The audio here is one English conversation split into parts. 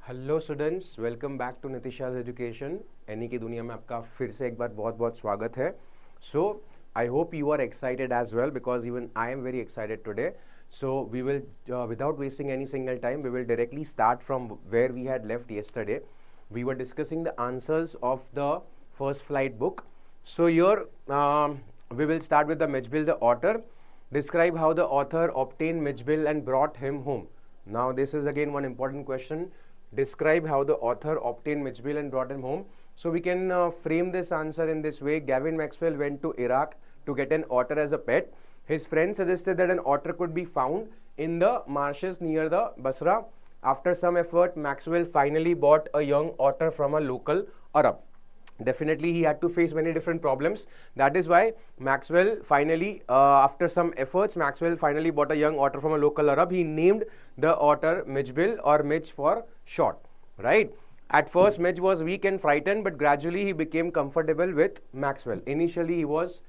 Hello students, welcome back to Nitisha's education. एनी की दुनिया में आपका फिर से एक बार बहुत बहुत स्वागत है। So I hope you are excited as well because even I am very excited today. So we will, without wasting any single time, we will directly start from where we had left yesterday. We were discussing the answers of the first flight book. So here we will start with the Mitchell, the author. Describe how the author obtained Mitchell and brought him home. Now this is again one important question. Describe how the author obtained Mitchell and brought him home. So we can frame this answer in this way. Gavin Maxwell went to Iraq to get an otter as a pet. His friend suggested that an otter could be found in the marshes near the Basra. After some effort, Maxwell finally bought a young otter from a local Arab. Definitely, he had to face many different problems. That is why Maxwell finally, after some efforts, Maxwell finally bought a young otter from a local Arab. He named the otter Mitchell, or Mitch for short, right? At first, Mitch was weak and frightened, but gradually he became comfortable with Maxwell. Initially, he was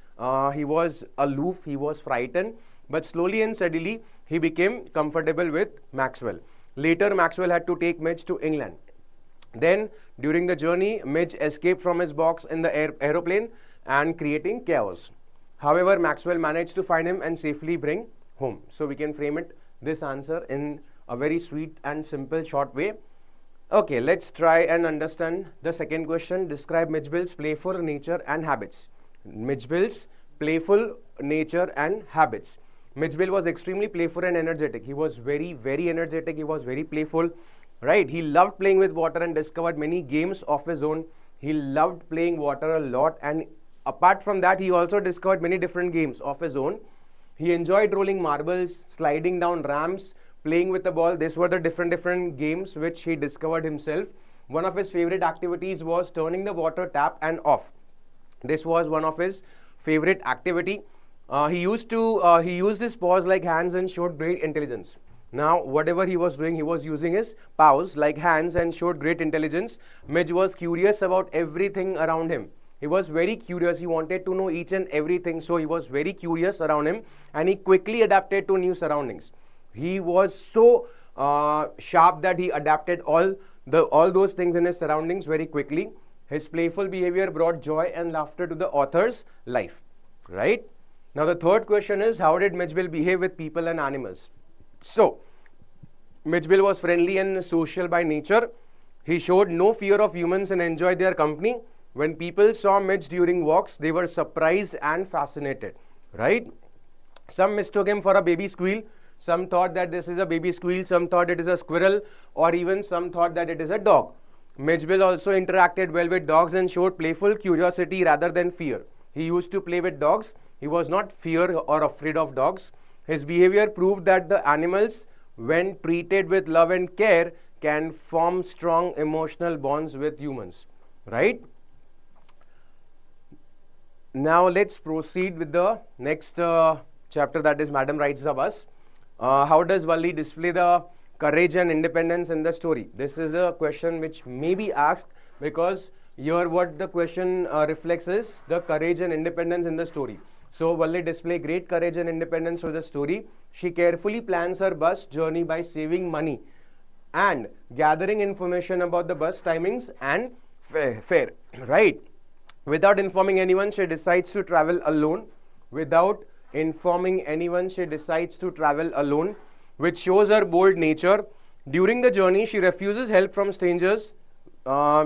aloof, he was frightened, but slowly and steadily, he became comfortable with Maxwell. Later, Maxwell had to take Mitch to England. Then, during the journey, Mitch escaped from his box in the aeroplane and creating chaos. However, Maxwell managed to find him and safely bring home. So, we can frame this answer in a very sweet and simple short way. Okay, let's try and understand the second question. Describe Mitchell's playful nature and habits. Mitchell's playful nature and habits. Mitchell was extremely playful and energetic. He was very, very energetic. He was very playful, right? He loved playing with water and discovered many games of his own. He loved playing water a lot, and apart from that, he also discovered many different games of his own. He enjoyed rolling marbles, sliding down ramps, playing with the ball. These were the different games which he discovered himself. One of his favorite activities was turning the water tap and off. This was one of his favorite activity. He used his paws like hands and showed great intelligence. Now, whatever he was doing, he was using his paws like hands and showed great intelligence. Mitch was curious about everything around him. He was very curious. He wanted to know each and everything. So he was very curious around him, and he quickly adapted to new surroundings. He was so sharp that he adapted all those things in his surroundings very quickly. His playful behavior brought joy and laughter to the author's life, right? Now, the third question is, how did Mitchell behave with people and animals? So, Mitchell was friendly and social by nature. He showed no fear of humans and enjoyed their company. When people saw Mitch during walks, they were surprised and fascinated, right? Some mistook him for a baby squirrel. Some thought that this is a baby squirrel. Some thought it is a squirrel, or even some thought that it is a dog. Mitchell also interacted well with dogs and showed playful curiosity rather than fear. He used to play with dogs. He was not fear or afraid of dogs. His behavior proved that the animals, when treated with love and care, can form strong emotional bonds with humans, right? Now, let's proceed with the next chapter, that is Madam Rides the Bus. How does Valli display the courage and independence in the story? This is a question which may be asked, because here what the question reflects is the courage and independence in the story. So Valli display great courage and independence through the story. She carefully plans her bus journey by saving money and gathering information about the bus timings and fare, right? Without informing anyone, she decides to travel alone. Without informing anyone, she decides to travel alone, which shows her bold nature. During the journey, she refuses help from strangers.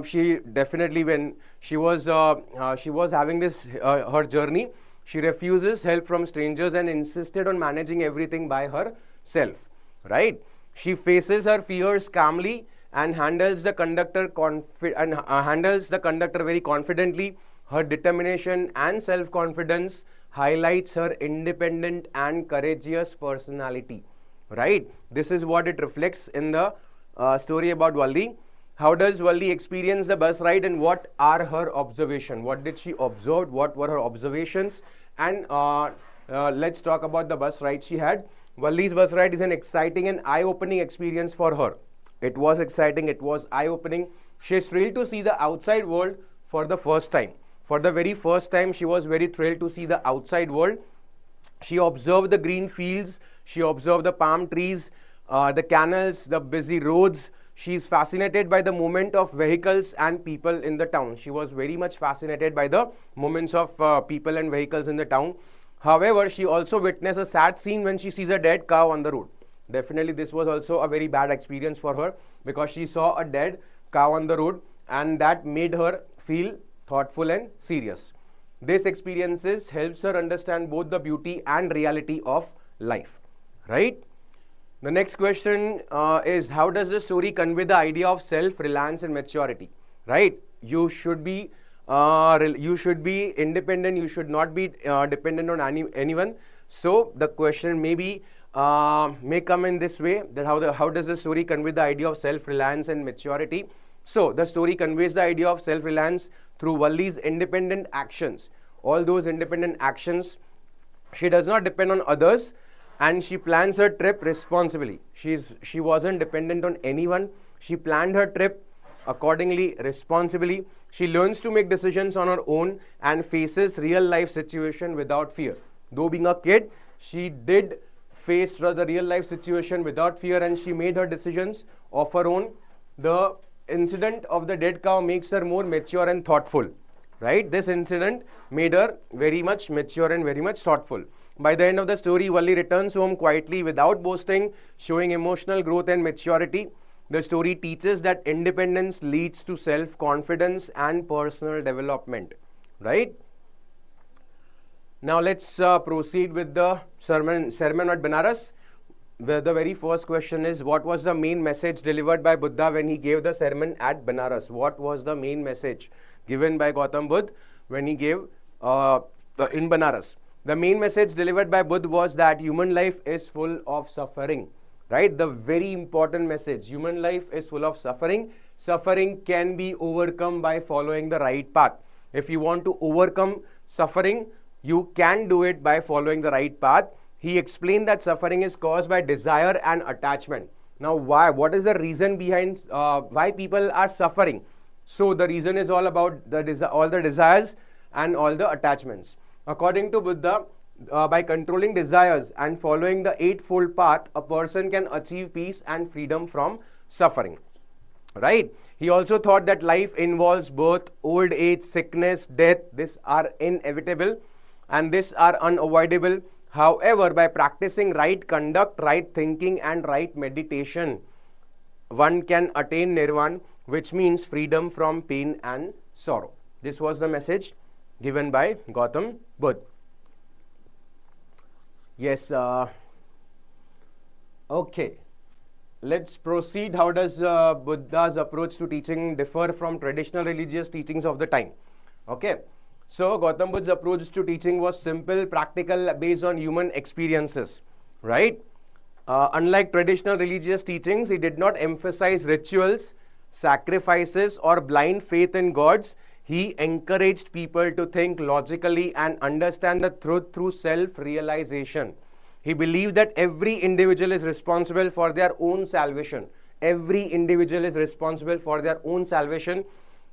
She definitely, when she was having this her journey, she refuses help from strangers and insisted on managing everything by herself, right? She faces her fears calmly and handles the conductor very confidently. Her determination and self-confidence highlights her independent and courageous personality, right? This is what it reflects in the story about Valli. How does Valli experience the bus ride, and what are her observations? What did she observe? What were her observations? And let's talk about the bus ride she had. Valli's bus ride is an exciting and eye-opening experience for her. It was exciting. It was eye-opening. She is thrilled to see the outside world for the first time. For the very first time, she was very thrilled to see the outside world. She observed the green fields. She observed the palm trees, the canals, the busy roads. she is fascinated by the movement of vehicles and people in the town. She was very much fascinated by the movements of people and vehicles in the town. However, she also witnessed a sad scene when she sees a dead cow on the road. Definitely, this was also a very bad experience for her, because she saw a dead cow on the road, and that made her feel thoughtful and serious. This experiences helps her understand both the beauty and reality of life, right? The next question is, how does the story convey the idea of self-reliance and maturity, right? You should be independent. You should not be dependent on anyone. So the question may come in this way, that how does the story convey the idea of self-reliance and maturity? So the story conveys the idea of self-reliance through Valli's independent actions. All those independent actions, she does not depend on others, and she plans her trip responsibly. She wasn't dependent on anyone. She planned her trip accordingly, responsibly. She learns to make decisions on her own and faces real life situation without fear. Though being a kid, she did face the real life situation without fear, and she made her decisions of her own. The incident of the dead cow makes her more mature and thoughtful, right? This incident made her very much mature and very much thoughtful. By the end of the story, Valli returns home quietly without boasting, showing emotional growth and maturity. The story teaches that independence leads to self-confidence and personal development, right? Now let's proceed with the sermon at Banaras. The very first question is, what was the main message delivered by Buddha when he gave the sermon at Banaras? What was the main message given by Gautam Buddha when he gave in Banaras? The main message delivered by Buddha was that human life is full of suffering, right? The very important message, human life is full of suffering. Suffering can be overcome by following the right path. If you want to overcome suffering, you can do it by following the right path. He explained that suffering is caused by desire and attachment. Now, why? What is the reason behind why people are suffering? So the reason is all about all the desires and all the attachments. According to Buddha, by controlling desires and following the eightfold path, a person can achieve peace and freedom from suffering, right? He also thought that life involves birth, old age, sickness, death. These are inevitable and these are unavoidable. However, by practicing right conduct, right thinking and right meditation, one can attain nirvana, which means freedom from pain and sorrow. This was the message given by Gautam Buddha. Yes, okay. Let's proceed. How does Buddha's approach to teaching differ from traditional religious teachings of the time? Okay. So, Gautam Buddha's approach to teaching was simple, practical, based on human experiences, right? Unlike traditional religious teachings, he did not emphasize rituals, sacrifices, or blind faith in gods. He encouraged people to think logically and understand the truth through self-realization. He believed that every individual is responsible for their own salvation. Every individual is responsible for their own salvation.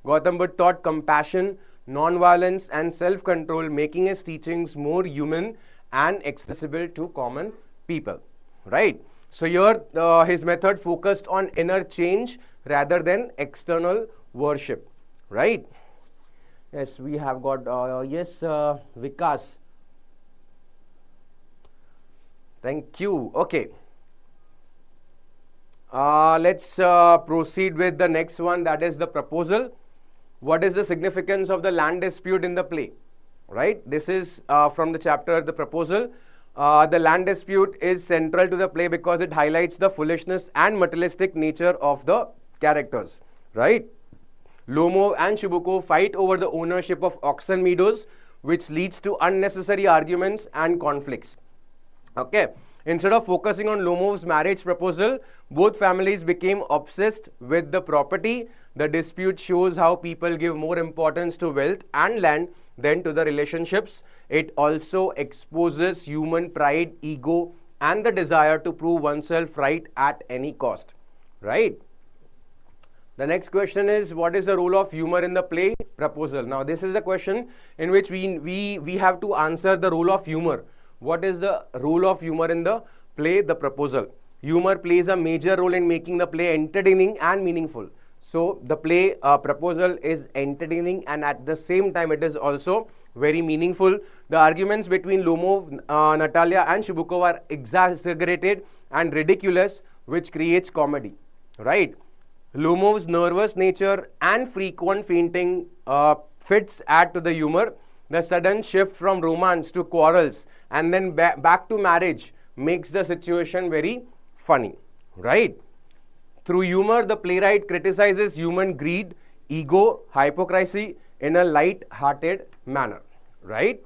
Gautam Buddha taught compassion, non-violence, and self-control, making his teachings more human and accessible to common people, right? So here his method focused on inner change rather than external worship, right? Yes, we have got, Vikas. Thank you. Okay. Let's proceed with the next one, that is the proposal. What is the significance of the land dispute in the play? Right? This is from the chapter, the proposal. The land dispute is central to the play because it highlights the foolishness and materialistic nature of the characters, right? Lomo and Shubuko fight over the ownership of oxen meadows, which leads to unnecessary arguments and conflicts. Okay. Instead of focusing on Lomov's marriage proposal, both families became obsessed with the property. The dispute shows how people give more importance to wealth and land than to the relationships. It also exposes human pride, ego, and the desire to prove oneself right at any cost, right? The next question is, what is the role of humor in the play proposal? Now, this is a question in which we have to answer the role of humor. What is the role of humor in the play, the proposal? Humor plays a major role in making the play entertaining and meaningful. So the play proposal is entertaining and at the same time it is also very meaningful. The arguments between Lomov, Natalia and Shubukov are exaggerated and ridiculous, which creates comedy, right? Lomov's nervous nature and frequent fainting fits add to the humor. The sudden shift from romance to quarrels and then back to marriage makes the situation very funny, right? Through humor, the playwright criticizes human greed, ego, hypocrisy in a light-hearted manner, right?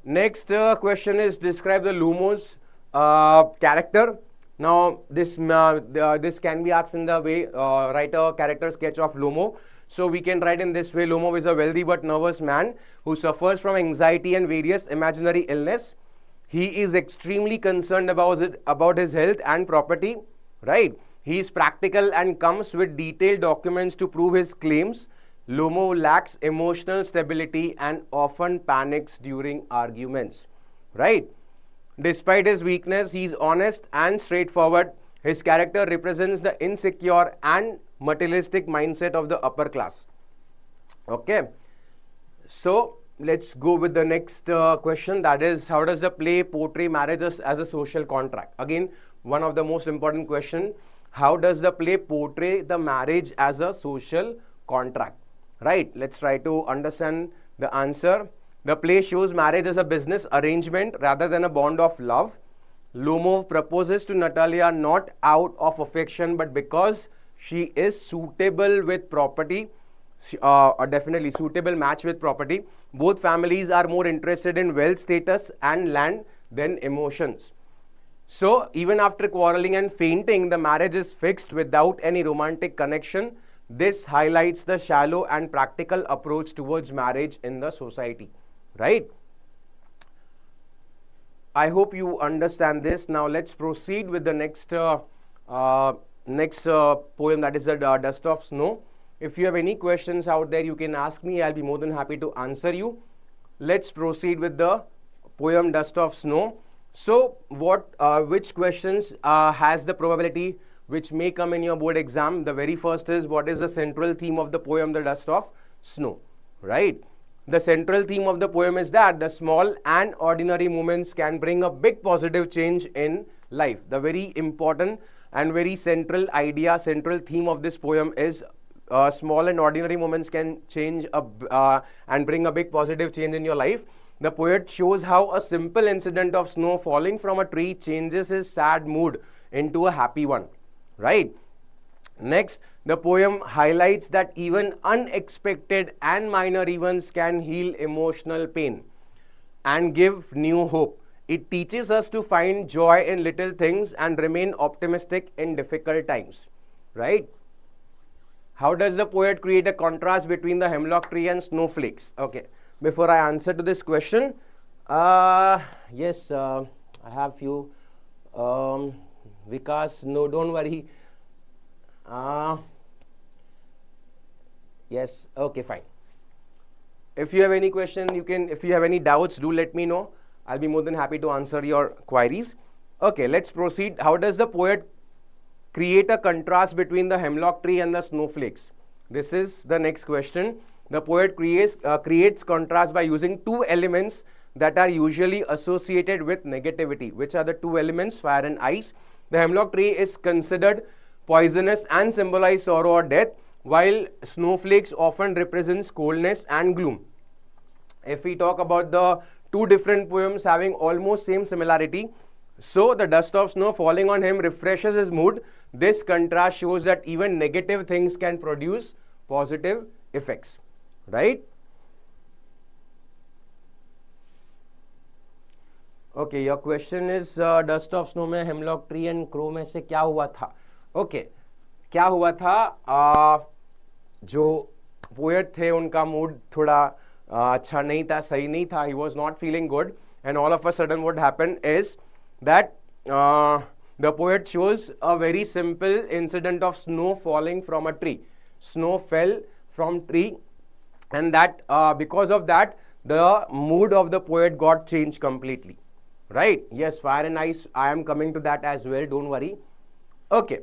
Next question is describe the Lumo's character. Now, this can be asked in the way write a character sketch of Lomo. So we can write in this way: Lomo is a wealthy but nervous man who suffers from anxiety and various imaginary illness. He is extremely concerned about his health and property, right? He is practical and comes with detailed documents to prove his claims. Lomo lacks emotional stability and often panics during arguments, right? Despite his weakness, he is honest and straightforward. His character represents the insecure and materialistic mindset of the upper class. Okay, so let's go with the next question, that is, how does the play portray marriage as a social contract? Again, one of the most important question. How does the play portray the marriage as a social contract? Right, let's try to understand the answer. The play shows marriage as a business arrangement rather than a bond of love. Lomov proposes to Natalia not out of affection but because she is suitable with property, a definitely suitable match with property. Both families are more interested in wealth, status and land than emotions. So even after quarreling and fainting, the marriage is fixed without any romantic connection. This highlights the shallow and practical approach towards marriage in the society, right? I hope you understand this. Now let's proceed with the next poem, that is the Dust of Snow. If you have any questions out there, you can ask me. I'll be more than happy to answer you. Let's proceed with the poem Dust of Snow. So which questions has the probability which may come in your board exam? The very first is, what is the central theme of the poem The Dust of Snow, right? The central theme of the poem is that the small and ordinary moments can bring a big positive change in life. The very important and very central idea, central theme of this poem is small and ordinary moments can change and bring a big positive change in your life. The poet shows how a simple incident of snow falling from a tree changes his sad mood into a happy one, right? Next, the poem highlights that even unexpected and minor events can heal emotional pain and give new hope. It teaches us to find joy in little things and remain optimistic in difficult times, right? How does the poet create a contrast between the hemlock tree and snowflakes? Okay, before I answer to this question, yes, I have few. Vikas, no, don't worry. Yes, okay, fine. If you have any question, you can, if you have any doubts, do let me know. I'll be more than happy to answer your queries. Okay, let's proceed. How does the poet create a contrast between the hemlock tree and the snowflakes? This is the next question. The poet creates contrast by using two elements that are usually associated with negativity. Which are the two elements? Fire and ice. The hemlock tree is considered poisonous and symbolize sorrow or death, while snowflakes often represents coldness and gloom. If we talk about the two different poems having almost same similarity, so the dust of snow falling on him refreshes his mood. This contrast shows that even negative things can produce positive effects, right? Okay, your question is dust of snow में hemlock tree and crow में से क्या हुआ था? Okay, क्या हुआ था? जो पोएट थे उनका मूड थोड़ा अच्छा नहीं था, सही नहीं था. He was not feeling good, and all of a sudden what happened is that the poet shows a very simple incident of snow falling from a tree. Snow fell from tree, and that because of that the mood of the poet got changed completely, right? Yes, fire and ice, I am coming to that as well, don't worry. Okay,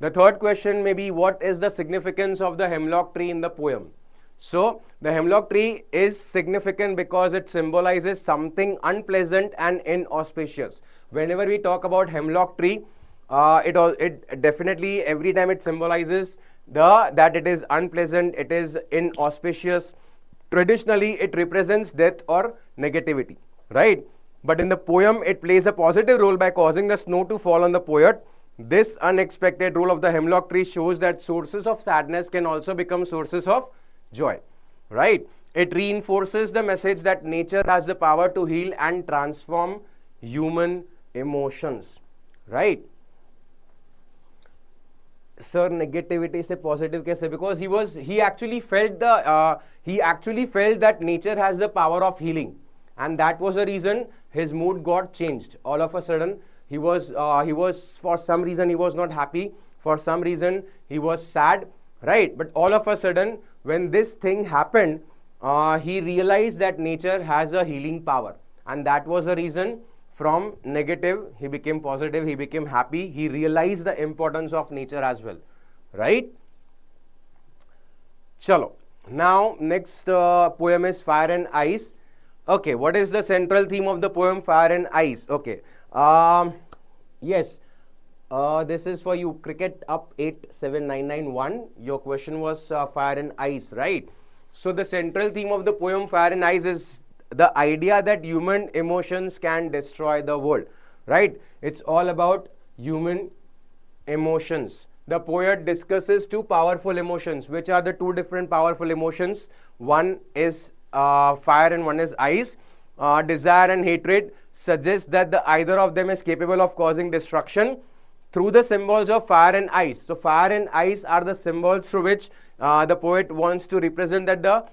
the third question may be, what is the significance of the hemlock tree in the poem? So the hemlock tree is significant because it symbolizes something unpleasant and inauspicious. Whenever we talk about hemlock tree, it definitely, every time it symbolizes that it is unpleasant, it is inauspicious. Traditionally, it represents death or negativity, right? But in the poem, it plays a positive role by causing the snow to fall on the poet. This unexpected role of the hemlock tree shows that sources of sadness can also become sources of joy, right? It reinforces the message that nature has the power to heal and transform human emotions, right? Sir, negativity se positive kaise? Because he actually felt that nature has the power of healing, and that was the reason his mood got changed. All of a sudden, he was for some reason he was not happy, for some reason he was sad, right? But all of a sudden, when this thing happened, he realized that nature has a healing power, and that was the reason. From negative, he became positive, he became happy, he realized the importance of nature as well, right? Chalo. Now, next poem is Fire and Ice. Okay, what is the central theme of the poem Fire and Ice? Okay, yes, this is for you, Cricket Up 87991. Your question was Fire and Ice, right? So, the central theme of the poem Fire and Ice is the idea that human emotions can destroy the world, right? It's all about human emotions. The poet discusses two powerful emotions. Which are the two different powerful emotions? One is fire and one is ice. Desire and hatred suggests that either of them is capable of causing destruction through the symbols of fire and ice. So fire and ice are the symbols through which the poet wants to represent that the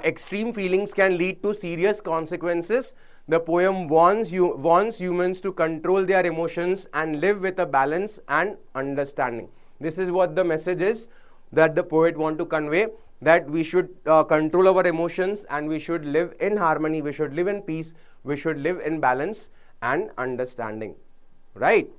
extreme feelings can lead to serious consequences. The poem wants humans to control their emotions and live with a balance and understanding. This is what the message is that the poet wants to convey, that we should control our emotions and we should live in harmony, we should live in peace, we should live in balance and understanding, right?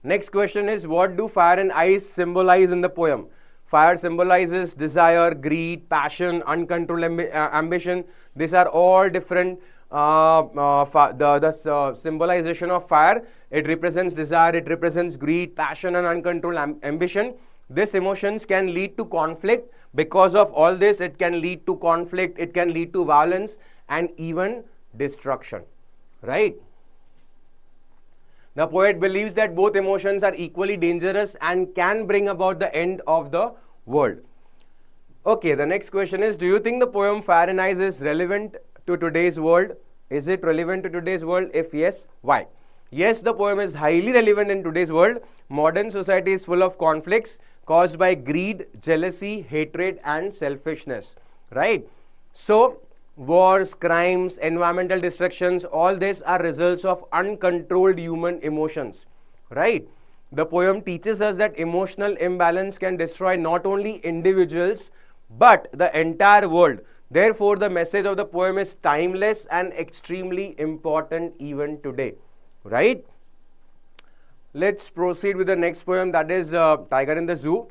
Next question is, what do fire and ice symbolize in the poem? Fire symbolizes desire, greed, passion, uncontrolled ambition. These are all different. The symbolization of fire, it represents desire, it represents greed, passion and uncontrolled ambition. These emotions can lead to conflict. Because of all this, it can lead to conflict, it can lead to violence and even destruction, right? The poet believes that both emotions are equally dangerous and can bring about the end of the world. Okay, the next question is, do you think the poem Fire and Ice is relevant to today's world? Is it relevant to today's world? If yes, why? Yes, the poem is highly relevant in today's world. Modern society is full of conflicts caused by greed, jealousy, hatred and selfishness, right? So, wars, crimes, environmental destructions, all these are results of uncontrolled human emotions, right? The poem teaches us that emotional imbalance can destroy not only individuals but the entire world. Therefore, the message of the poem is timeless and extremely important even today, right? Let's proceed with the next poem, that is Tiger in the Zoo.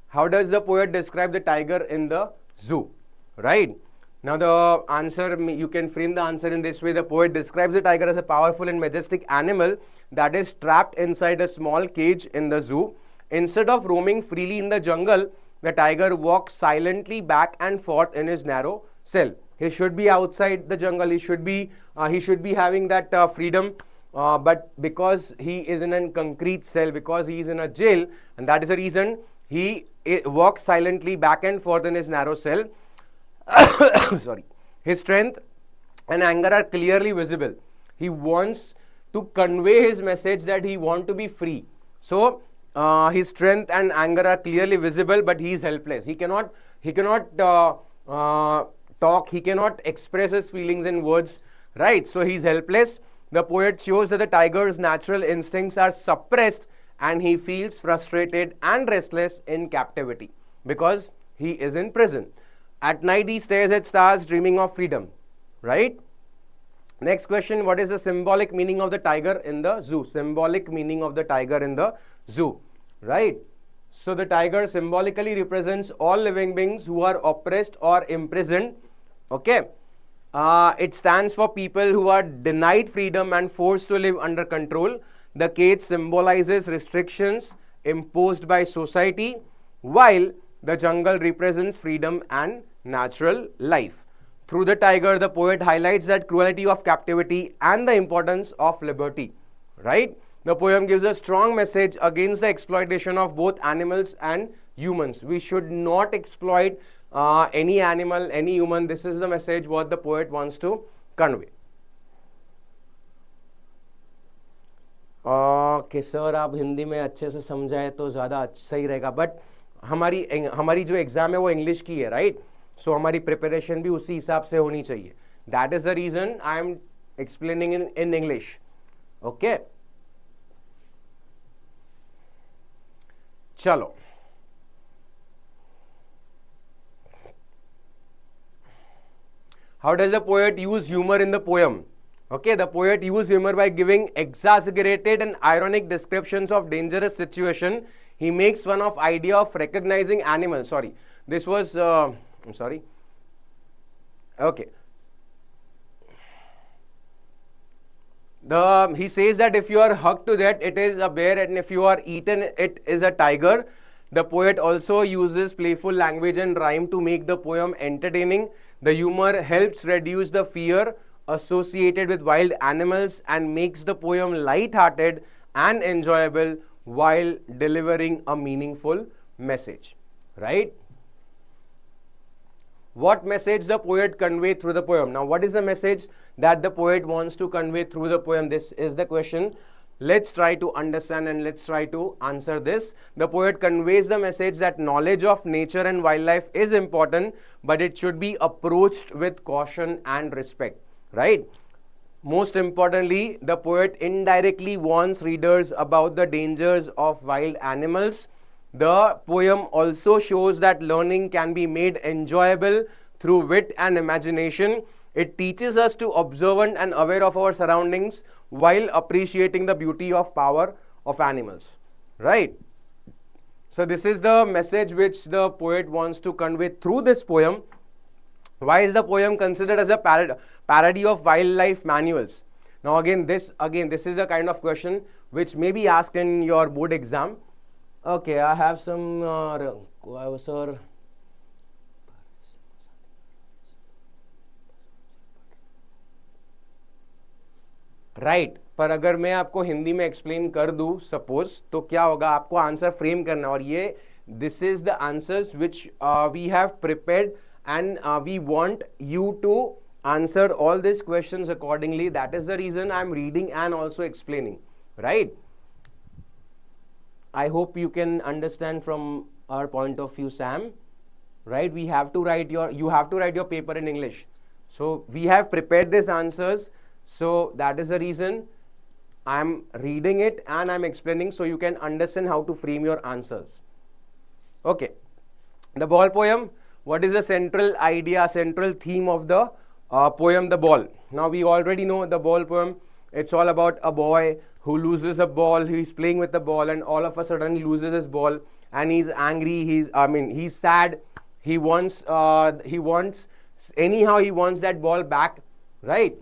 How does the poet describe the tiger in the zoo, right? Now the answer, you can frame the answer in this way. The poet describes the tiger as a powerful and majestic animal that is trapped inside a small cage in the zoo. Instead of roaming freely in the jungle, the tiger walks silently back and forth in his narrow cell. He should be outside the jungle, he should be having that freedom, but because he is in a concrete cell, because he is in a jail, and that is the reason he walks silently back and forth in his narrow cell. Sorry. His strength and anger are clearly visible. He wants to convey his message that he wants to be free. So his strength and anger are clearly visible, but he is helpless. He cannot talk. He cannot express his feelings in words, right? So he is helpless. The poet shows that the tiger's natural instincts are suppressed and he feels frustrated and restless in captivity because he is in prison. At night, he stares at stars, dreaming of freedom, right? Next question, what is the symbolic meaning of the tiger in the zoo? Symbolic meaning of the tiger in the zoo, right? So the tiger symbolically represents all living beings who are oppressed or imprisoned. Okay. It stands for people who are denied freedom and forced to live under control. The cage symbolizes restrictions imposed by society, while the jungle represents freedom and natural life. Through the tiger, the poet highlights that cruelty of captivity and the importance of liberty, right? The poem gives a strong message against the exploitation of both animals and humans. We should not exploit any animal, any human. This is the message what the poet wants to convey. Okay, sir, आप हिंदी में अच्छे से समझाए तो ज़्यादा सही रहेगा. But हमारी जो एग्जाम है वो इंग्लिश की है, राइट? सो हमारी प्रिपरेशन भी उसी हिसाब से होनी चाहिए. That is the reason I am explaining in English. Okay, चलो. How does the poet use humor in the poem? Okay, the poet used humor by giving exaggerated and ironic descriptions of dangerous situation. He makes fun of idea of recognizing animals. Sorry, this was I'm sorry. Okay. He says that if you are hugged to that, it is a bear, and if you are eaten, it is a tiger. The poet also uses playful language and rhyme to make the poem entertaining. The humor helps reduce the fear associated with wild animals and makes the poem light-hearted and enjoyable while delivering a meaningful message, right? What message the poet conveyed through the poem? Now, what is the message that the poet wants to convey through the poem? This is the question. Let's try to understand and let's try to answer this. The poet conveys the message that knowledge of nature and wildlife is important, but it should be approached with caution and respect, right? Most importantly, the poet indirectly warns readers about the dangers of wild animals. The poem also shows that learning can be made enjoyable through wit and imagination. It teaches us to observant and aware of our surroundings while appreciating the beauty of power of animals, right? So this is the message which the poet wants to convey through this poem. Why is the poem considered as a parody of wildlife manuals? Now again, this is a kind of question which may be asked in your board exam. Okay, I have some sir. Right पर अगर मैं आपको हिंदी में explain कर दूं suppose, तो क्या होगा, आपको आंसर फ्रेम करना, और ये this is the answers which we have prepared and we want you to answer all these questions accordingly. That is the reason I am reading and also explaining, right? I hope you can understand from our point of view, Sam, right? You have to write your paper in English. So we have prepared these answers. So that is the reason I am reading it and I am explaining so you can understand how to frame your answers. Okay. The ball poem. What is the central idea, central theme of the poem, The Ball? Now we already know the ball poem. It's all about a boy who loses a ball. He's playing with the ball and all of a sudden he loses his ball and he's angry. He's sad. He wants that ball back, right?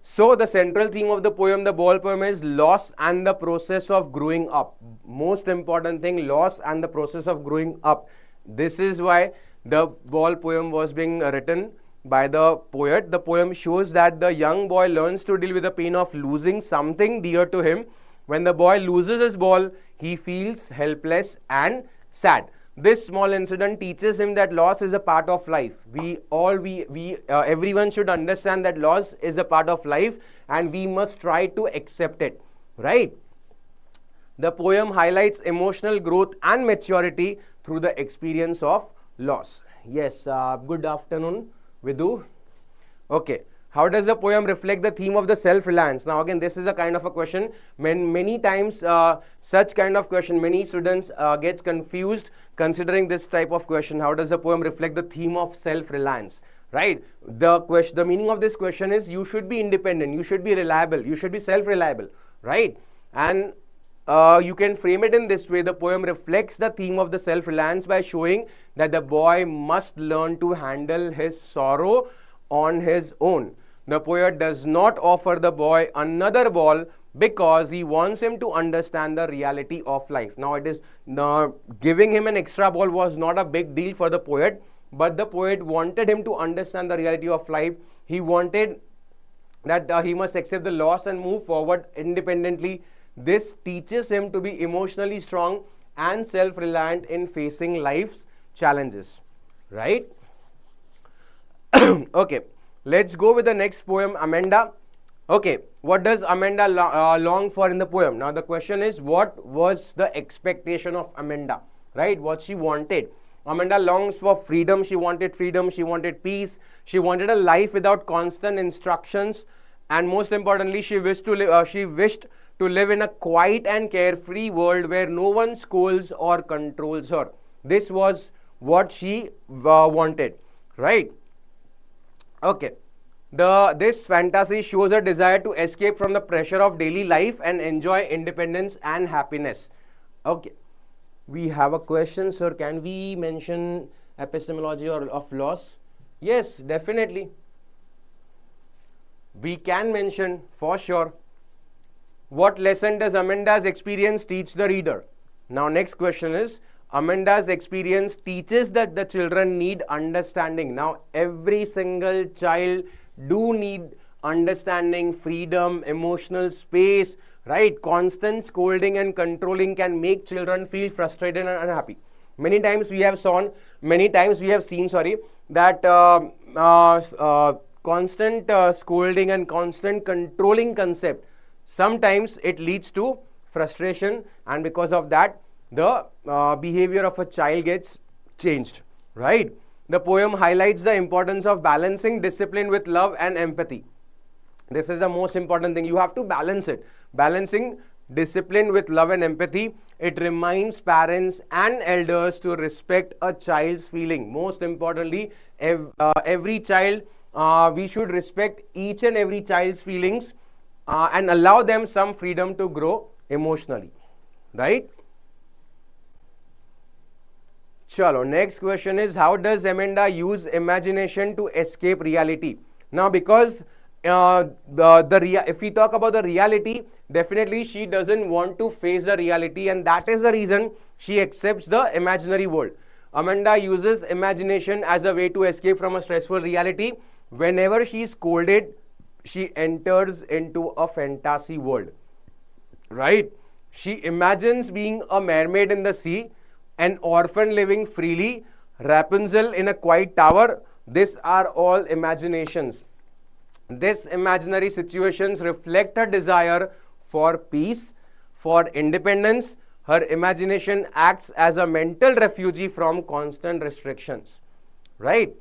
So the central theme of the poem, the ball poem, is loss and the process of growing up. Most important thing, loss and the process of growing up. This is why the ball poem was being written by the poet. The poem shows that the young boy learns to deal with the pain of losing something dear to him. When the boy loses his ball, he feels helpless and sad. This small incident teaches him that loss is a part of life. Everyone should understand that loss is a part of life and we must try to accept it, right? The poem highlights emotional growth and maturity through the experience of loss. Yes, good afternoon, Vidu. Okay. How does the poem reflect the theme of the self-reliance? Now again, this is a kind of a question. Many times such kind of question, many students gets confused considering this type of question. How does the poem reflect the theme of self-reliance? Right? The meaning of this question is you should be independent, you should be reliable, you should be self-reliable, right? And you can frame it in this way. The poem reflects the theme of the self-reliance by showing that the boy must learn to handle his sorrow on his own. The poet does not offer the boy another ball because he wants him to understand the reality of life. Now it is giving him an extra ball was not a big deal for the poet, but the poet wanted him to understand the reality of life. He wanted that he must accept the loss and move forward independently. This teaches him to be emotionally strong and self-reliant in facing life's challenges, right? Okay, let's go with the next poem, Amanda. Okay, what does Amanda long for in the poem? Now the question is, what was the expectation of Amanda, right? What she wanted. Amanda longs for freedom. She wanted peace, she wanted a life without constant instructions, and most importantly, she wished to live in a quiet and carefree world where no one scolds or controls her. This was what she wanted, right? Okay. This fantasy shows a desire to escape from the pressure of daily life and enjoy independence and happiness. Okay. We have a question, sir. Can we mention epistemology or of loss? Yes, definitely. We can mention for sure. What lesson does Amanda's experience teach the reader? Now next question is, Amanda's experience teaches that the children need understanding. Now every single child do need understanding, freedom, emotional space, right? Constant scolding and controlling can make children feel frustrated and unhappy. Many times we have seen that constant scolding and constant controlling concept, sometimes it leads to frustration, and because of that the behavior of a child gets changed, right? The poem highlights the importance of balancing discipline with love and empathy. This is the most important thing. You have to balance it. Balancing discipline with love and empathy. It reminds parents and elders to respect a child's feeling. Most importantly, every child, we should respect each and every child's feelings and allow them some freedom to grow emotionally, right? Chalo, next question is, how does Amanda use imagination to escape reality? Now because if we talk about the reality, definitely she doesn't want to face the reality, and that is the reason she accepts the imaginary world. Amanda uses imagination as a way to escape from a stressful reality. Whenever she is scolded, she enters into a fantasy world, right? She imagines being a mermaid in the sea, an orphan living freely, Rapunzel in a quiet tower. These are all imaginations. These imaginary situations reflect her desire for peace, for independence. Her imagination acts as a mental refuge from constant restrictions, right?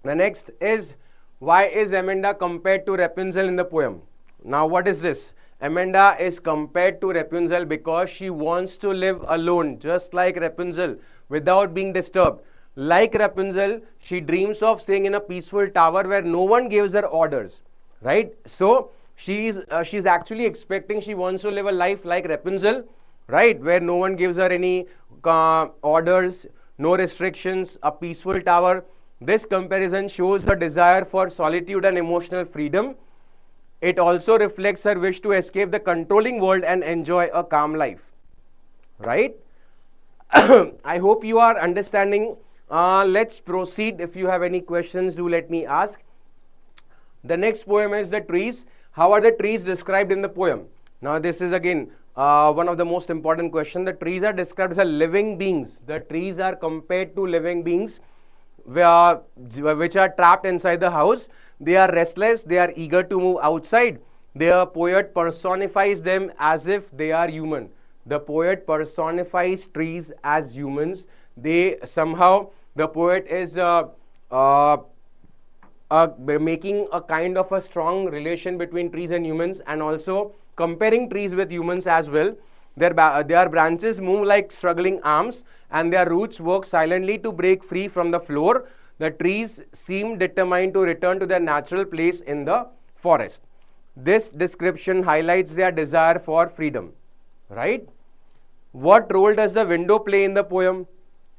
The next is, why is Amanda compared to Rapunzel in the poem? Now what is this? Amanda is compared to Rapunzel because she wants to live alone, just like Rapunzel, without being disturbed. Like Rapunzel, she dreams of staying in a peaceful tower where no one gives her orders, right? So she's actually expecting, she wants to live a life like Rapunzel, right? Where no one gives her any orders, no restrictions, a peaceful tower. This comparison shows her desire for solitude and emotional freedom. It also reflects her wish to escape the controlling world and enjoy a calm life, right? I hope you are understanding. Let's proceed. If you have any questions, do let me ask. The next poem is the trees. How are the trees described in the poem? Now this is again one of the most important questions. The trees are described as living beings. The trees are compared to living beings which are trapped inside the house. They are restless, they are eager to move outside. The poet personifies them as if they are human. The poet personifies trees as humans. They somehow, the poet is making a kind of a strong relation between trees and humans, and also comparing trees with humans as well. Their branches move like struggling arms, and their roots work silently to break free from the floor. The trees seem determined to return to their natural place in the forest. This description highlights their desire for freedom, right? What role does the window play in the poem?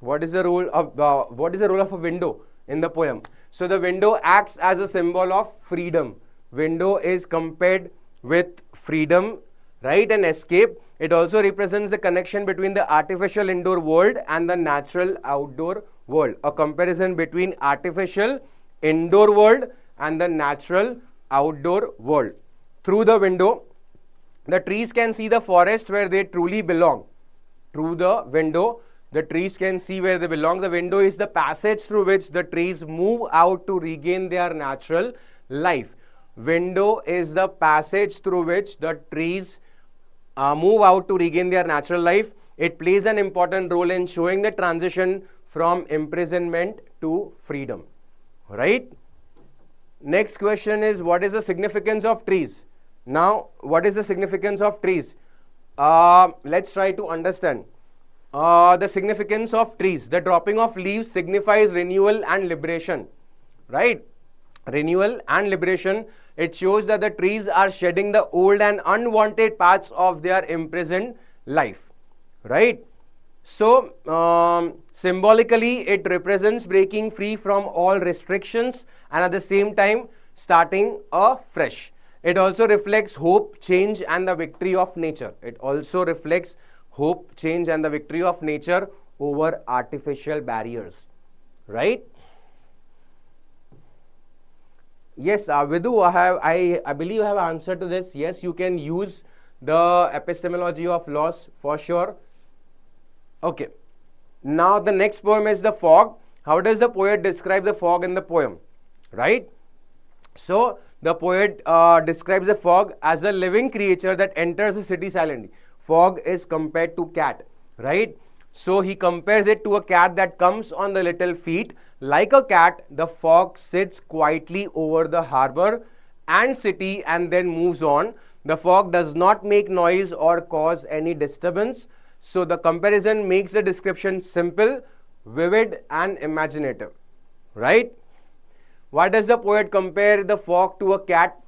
What is the role of a window in the poem? So the window acts as a symbol of freedom. Window is compared with freedom, right, and escape. It also represents the connection between the artificial indoor world and the natural outdoor world. A comparison between artificial indoor world and the natural outdoor world. Through the window, the trees can see the forest where they truly belong. Through the window, the trees can see where they belong. The window is the passage through which the trees move out to regain their natural life. Window is the passage through which the trees move out to regain their natural life. It plays an important role in showing the transition from imprisonment to freedom, right? Next question is, what is the significance of trees? Now, what is the significance of trees? Let's try to understand the significance of trees. The dropping of leaves signifies renewal and liberation, right? Renewal and liberation. It shows that the trees are shedding the old and unwanted parts of their imprisoned life, right? So, symbolically, it represents breaking free from all restrictions and at the same time starting afresh. It also reflects hope, change, and the victory of nature. It also reflects hope, change, and the victory of nature over artificial barriers, right? Yes, Vidu, I believe I have answered to this. Yes, you can use the epistemology of loss for sure. Okay. Now the next poem is the fog. How does the poet describe the fog in the poem, right? So the poet describes the fog as a living creature that enters the city silently. Fog is compared to cat, right? So he compares it to a cat that comes on the little feet. Like a cat, the fog sits quietly over the harbor and city and then moves on. The fog does not make noise or cause any disturbance. So the comparison makes the description simple, vivid, and imaginative, right? Why does the poet compare the fog to a cat?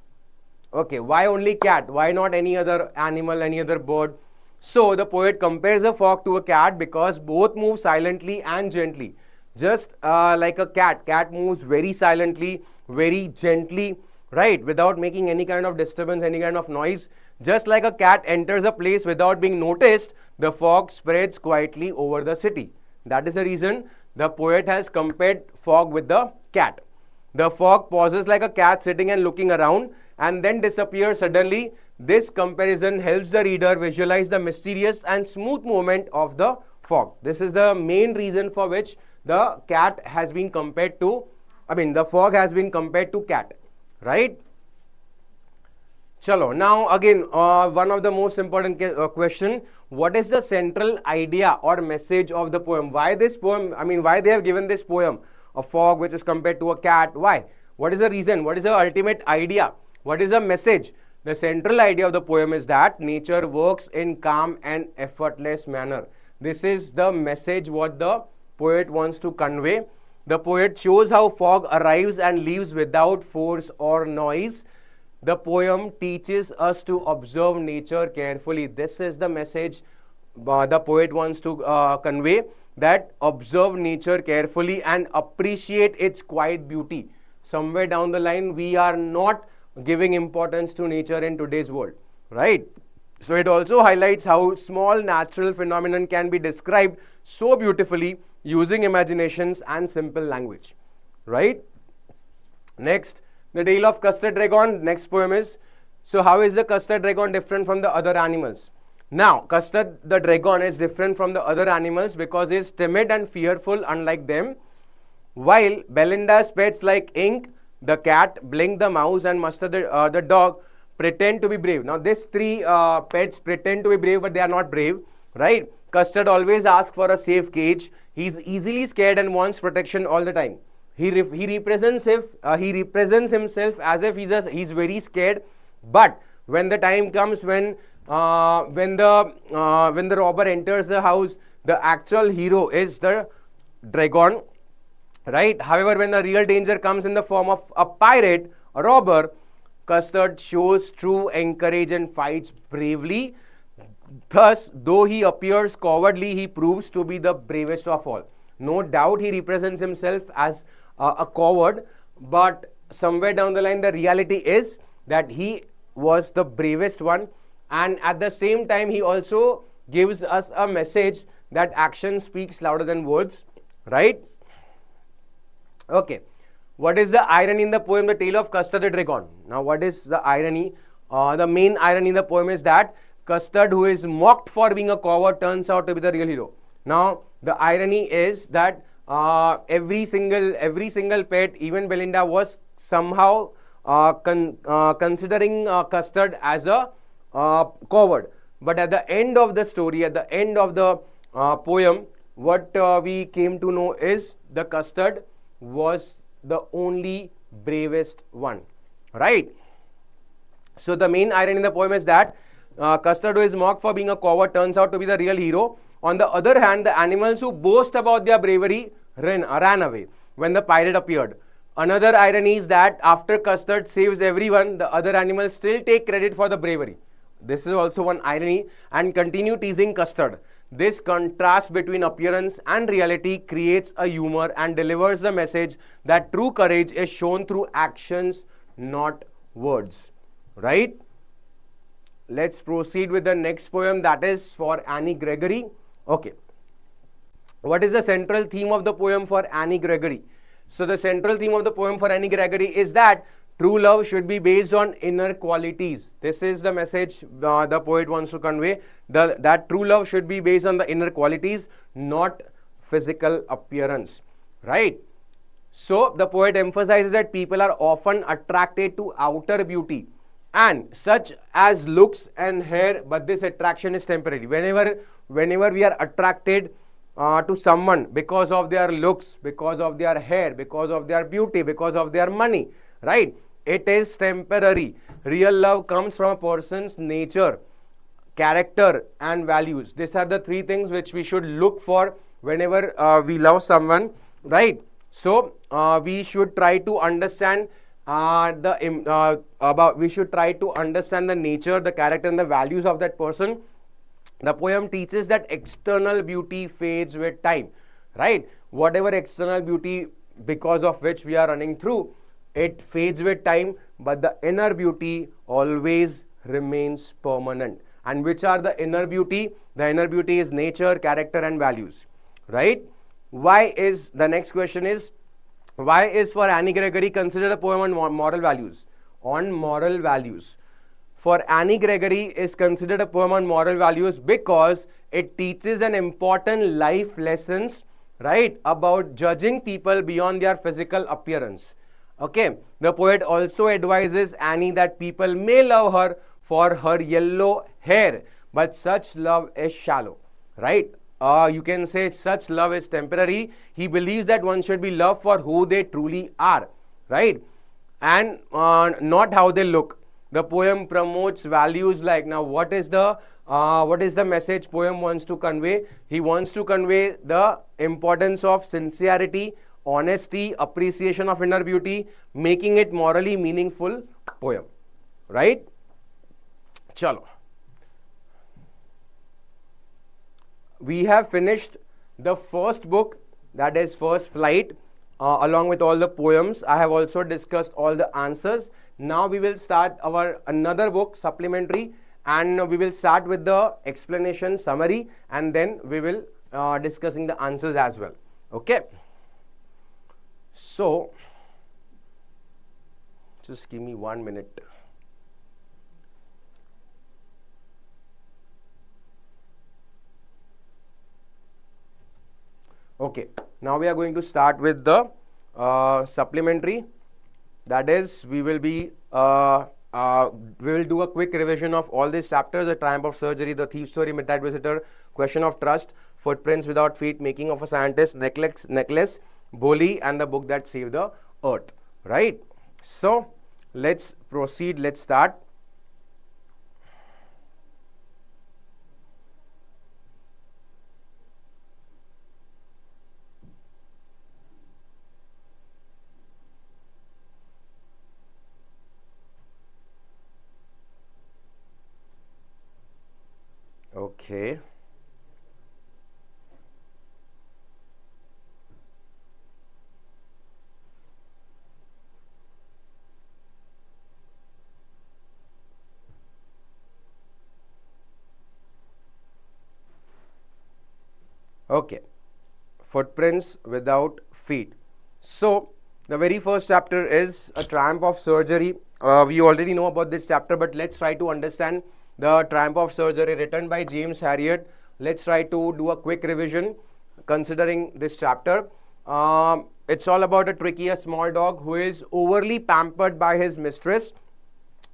Okay, why only cat? Why not any other animal, any other bird? So the poet compares the fog to a cat because both move silently and gently. Just like a cat. Cat moves very silently, very gently, right? Without making any kind of disturbance, any kind of noise. Just like a cat enters a place without being noticed, the fog spreads quietly over the city. That is the reason the poet has compared fog with the cat. The fog pauses like a cat sitting and looking around and then disappears suddenly. This comparison helps the reader visualize the mysterious and smooth movement of the fog. This is the main reason for which the cat has been compared to, the fog has been compared to cat, right? Chalo, now again, one of the most important question, what is the central idea or message of the poem? Why this poem, why they have given this poem, a fog which is compared to a cat? Why? What is the reason? What is the ultimate idea? What is the message? The central idea of the poem is that nature works in calm and effortless manner. This is the message what the poet wants to convey. The poet shows how fog arrives and leaves without force or noise. The poem teaches us to observe nature carefully. This is the message the poet wants to convey, that observe nature carefully and appreciate its quiet beauty. Somewhere down the line, we are not giving importance to nature in today's world, right? So it also highlights how small natural phenomenon can be described so beautifully using imaginations and simple language, right? Next, the tale of Custard Dragon. Next poem is, so how is the Custard Dragon different from the other animals? Now, Custard the Dragon is different from the other animals because he is timid and fearful unlike them. While Belinda's pets like Ink, the cat, Blink the mouse, and Mustard the dog pretend to be brave. Now, these three pets pretend to be brave, but they are not brave, right? Custard always asks for a safe cage. He's easily scared and wants protection all the time. he represents himself as if he's very scared. But when the time comes, when the robber enters the house, the actual hero is the dragon, right? However, when the real danger comes in the form of a pirate, a robber, Custard shows true courage and fights bravely. Thus, though he appears cowardly, he proves to be the bravest of all. No doubt he represents himself as a coward, but somewhere down the line, the reality is that he was the bravest one. And at the same time, he also gives us a message that action speaks louder than words, right? Okay. What is the irony in the poem The Tale of Custard the Dragon? Now, what is the irony? The main irony in the poem is that Custard, who is mocked for being a coward, turns out to be the real hero. Now, the irony is that every single pet, even Belinda, was somehow considering Custard as a coward. But at the end of the story, at the end of the poem, what we came to know is the Custard was the only bravest one, right? So the main irony in the poem is that Custard, who is mocked for being a coward, turns out to be the real hero. On the other hand, the animals who boast about their bravery ran away when the pirate appeared. Another irony is that after Custard saves everyone, the other animals still take credit for the bravery. This is also one irony, and continue teasing Custard. This contrast between appearance and reality creates a humor and delivers the message that true courage is shown through actions, not words. Right? Let's proceed with the next poem, that is for Annie Gregory. Okay. What is the central theme of the poem for Annie Gregory? So the central theme of the poem for Annie Gregory is that true love should be based on inner qualities. This is the message the poet wants to convey, that true love should be based on the inner qualities, not physical appearance, right? So the poet emphasizes that people are often attracted to outer beauty and such as looks and hair, but this attraction is temporary. Whenever we are attracted to someone because of their looks, because of their hair, because of their beauty, because of their money, right? It is temporary. Real love comes from a person's nature, character and values. These are the three things which we should look for whenever we love someone, right? So we should try to understand we should try to understand the nature, the character and the values of that person. The poem teaches that external beauty fades with time, right? Whatever external beauty because of which we are running through, it fades with time, but the inner beauty always remains permanent. And which are the inner beauty? The inner beauty is nature, character and values, right? The next question is, why is for Annie Gregory considered a poem on moral values? On moral values. For Annie Gregory is considered a poem on moral values because it teaches an important life lessons, right, about judging people beyond their physical appearance. Okay, the poet also advises Annie that people may love her for her yellow hair, but such love is shallow, right? You can say such love is temporary. He believes that one should be loved for who they truly are, right? And not how they look. The poem promotes values like, now what is the message poem wants to convey? He wants to convey the importance of sincerity, honesty, appreciation of inner beauty, making it morally meaningful poem, right? Chalo. We have finished the first book, that is First Flight, along with all the poems. I have also discussed all the answers. Now we will start our another book, supplementary, and we will start with the explanation summary, and then we will discussing the answers as well. Okay. So, just give me 1 minute. Okay, now we are going to start with the supplementary. That is, we will do a quick revision of all these chapters: The Triumph of Surgery, The Thief Story, Midnight Visitor, Question of Trust, Footprints Without Feet, Making of a Scientist, Necklace, Boli and the book that saved the earth, right? So let's proceed, let's start. Okay. Okay. Footprints without feet. So the very first chapter is a triumph of surgery. We already know about this chapter, but let's try to understand the triumph of surgery written by James Harriet. Let's try to do a quick revision considering this chapter. It's all about a Tricky, a small dog who is overly pampered by his mistress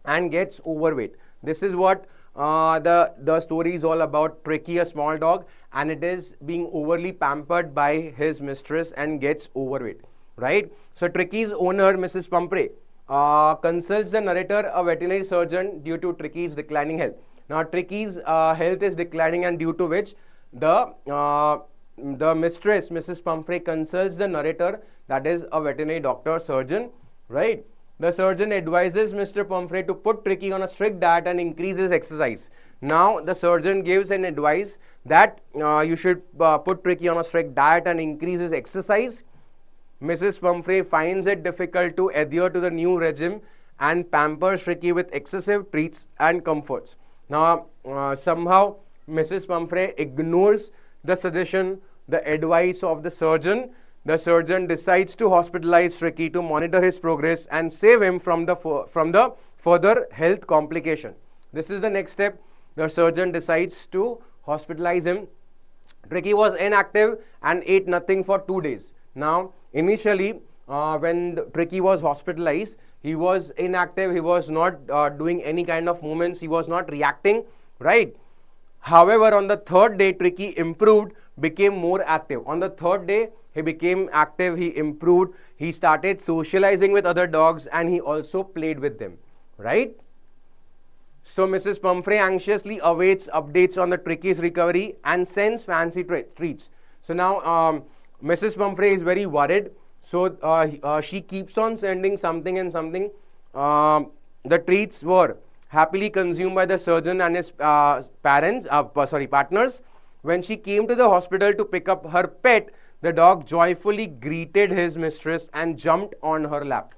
and gets overweight. This is what the story is all about. Tricky, a small dog, and it is being overly pampered by his mistress and gets overweight, right? So Tricky's owner, Mrs. Pumphrey, consults the narrator, a veterinary surgeon, due to Tricky's declining health. Now Tricky's health is declining, and due to which the mistress, Mrs. Pumphrey, consults the narrator, that is a veterinary doctor, surgeon, right? The surgeon advises Mr. Pumphrey to put Tricky on a strict diet and increase his exercise. Now the surgeon gives an advice that you should put Tricky on a strict diet and increase his exercise. Mrs. Pumphrey finds it difficult to adhere to the new regime and pampers Tricky with excessive treats and comforts. Now somehow Mrs. Pumphrey ignores the suggestion, the advice of the surgeon. The surgeon decides to hospitalize Tricky to monitor his progress and save him from the further health complication. This is the next step. The surgeon decides to hospitalize him. Tricky was inactive and ate nothing for 2 days. Now, initially, when Tricky was hospitalized, he was inactive. He was not doing any kind of movements. He was not reacting, right? However, on the third day, Tricky improved, became more active. On the third day, he became active, he improved, he started socializing with other dogs, and he also played with them, right? So Mrs. Pumphrey anxiously awaits updates on the Tricky's recovery and sends fancy treats. So now Mrs. Pumphrey is very worried. So she keeps on sending something and something. The treats were happily consumed by the surgeon and his partners. When she came to the hospital to pick up her pet, the dog joyfully greeted his mistress and jumped on her lap.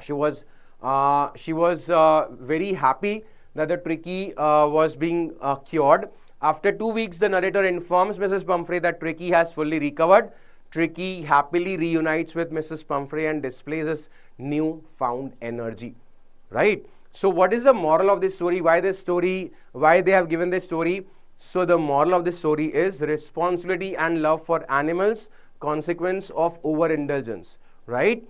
She was very happy that the Tricky was being cured. After 2 weeks, the narrator informs Mrs. Pumphrey that Tricky has fully recovered. Tricky happily reunites with Mrs. Pumphrey and displays his new-found energy, right? So what is the moral of this story? Why they have given this story? So the moral of this story is responsibility and love for animals, consequence of overindulgence, right?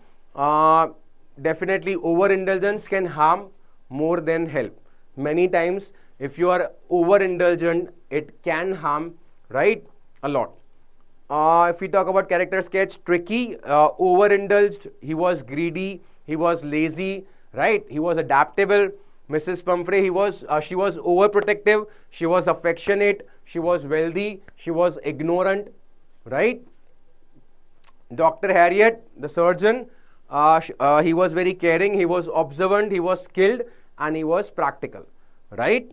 Definitely overindulgence can harm more than help. Many times if you are overindulgent, it can harm, right, a lot. If we talk about character sketch, Tricky, overindulged, he was greedy, he was lazy, right? He was adaptable. Mrs. Pumphrey, she was overprotective, she was affectionate, she was wealthy, she was ignorant, right? Dr. Harriet, the surgeon, he was very caring, he was observant, he was skilled, and he was practical, right?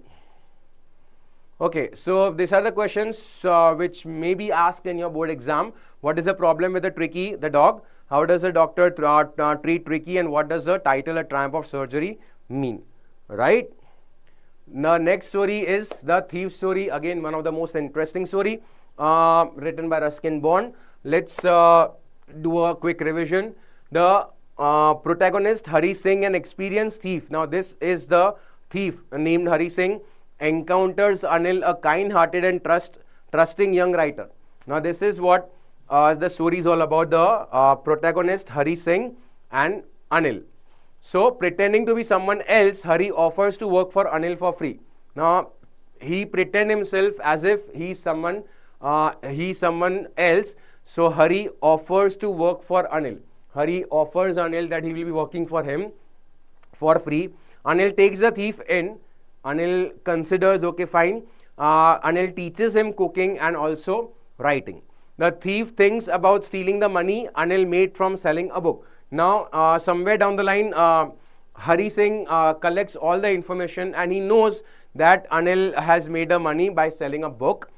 Okay, so these are the questions which may be asked in your board exam. What is the problem with the Tricky, the dog? How does the doctor treat Tricky, and what does the title, A Triumph of Surgery, mean? Right? The next story is the thief story. Again, one of the most interesting story written by Ruskin Bond. Let's do a quick revision. The protagonist, Hari Singh, an experienced thief. Now, this is the thief named Hari Singh, encounters Anil, a kind-hearted and trusting young writer. Now, this is what the story is all about. The protagonist, Hari Singh, and Anil. So, pretending to be someone else, Hari offers to work for Anil for free. Now, he pretends himself as if he is someone he's someone else. So Hari offers to work for Anil. Hari offers Anil that he will be working for him for free. Anil takes the thief in. Anil considers, okay, fine. Anil teaches him cooking and also writing. The thief thinks about stealing the money Anil made from selling a book. Now, somewhere down the line, Hari Singh collects all the information and he knows that Anil has made the money by selling a book.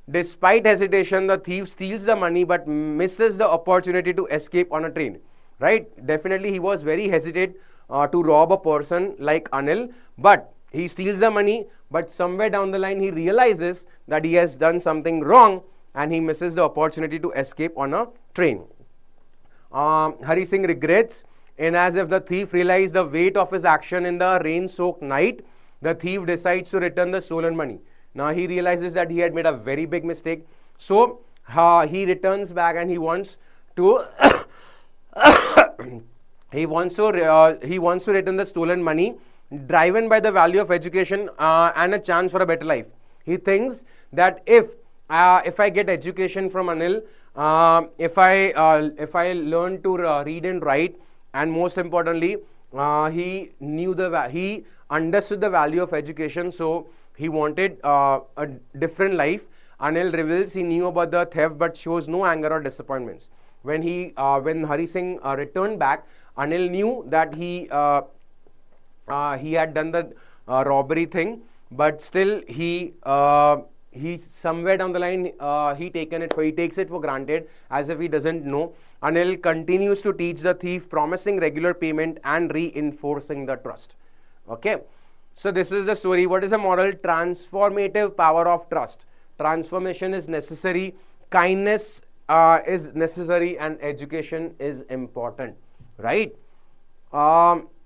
Despite hesitation, the thief steals the money but misses the opportunity to escape on a train. Right? Definitely, he was very hesitant to rob a person like Anil, but he steals the money, but somewhere down the line, he realizes that he has done something wrong and he misses the opportunity to escape on a train. Hari Singh regrets, and as if the thief realized the weight of his action in the rain-soaked night, the thief decides to return the stolen money. Now he realizes that he had made a very big mistake. So he returns back and he wants to he wants to return the stolen money, driven by the value of education and a chance for a better life. He thinks that if I get education from Anil, if I learn to read and write, and most importantly, he understood the value of education, so he wanted a different life. Anil reveals he knew about the theft but shows no anger or disappointments. When Hari Singh returned back, Anil knew that he had done the robbery thing, but still he somewhere down the line he takes it for granted as if he doesn't know. Anil continues to teach the thief, promising regular payment and reinforcing the trust. Okay. So this is the story. What is the moral? Transformative power of trust. Transformation is necessary. Kindness is necessary, and education is important. Right?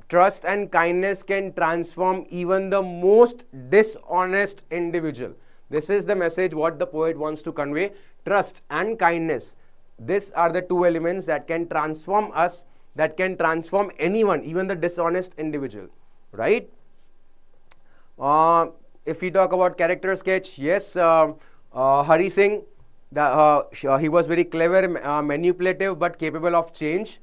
Trust and kindness can transform even the most dishonest individual. This is the message what the poet wants to convey. Trust and kindness. These are the two elements that can transform us, that can transform anyone, even the dishonest individual. Right? If we talk about character sketch, yes, Hari Singh, he was very clever, manipulative, but capable of change.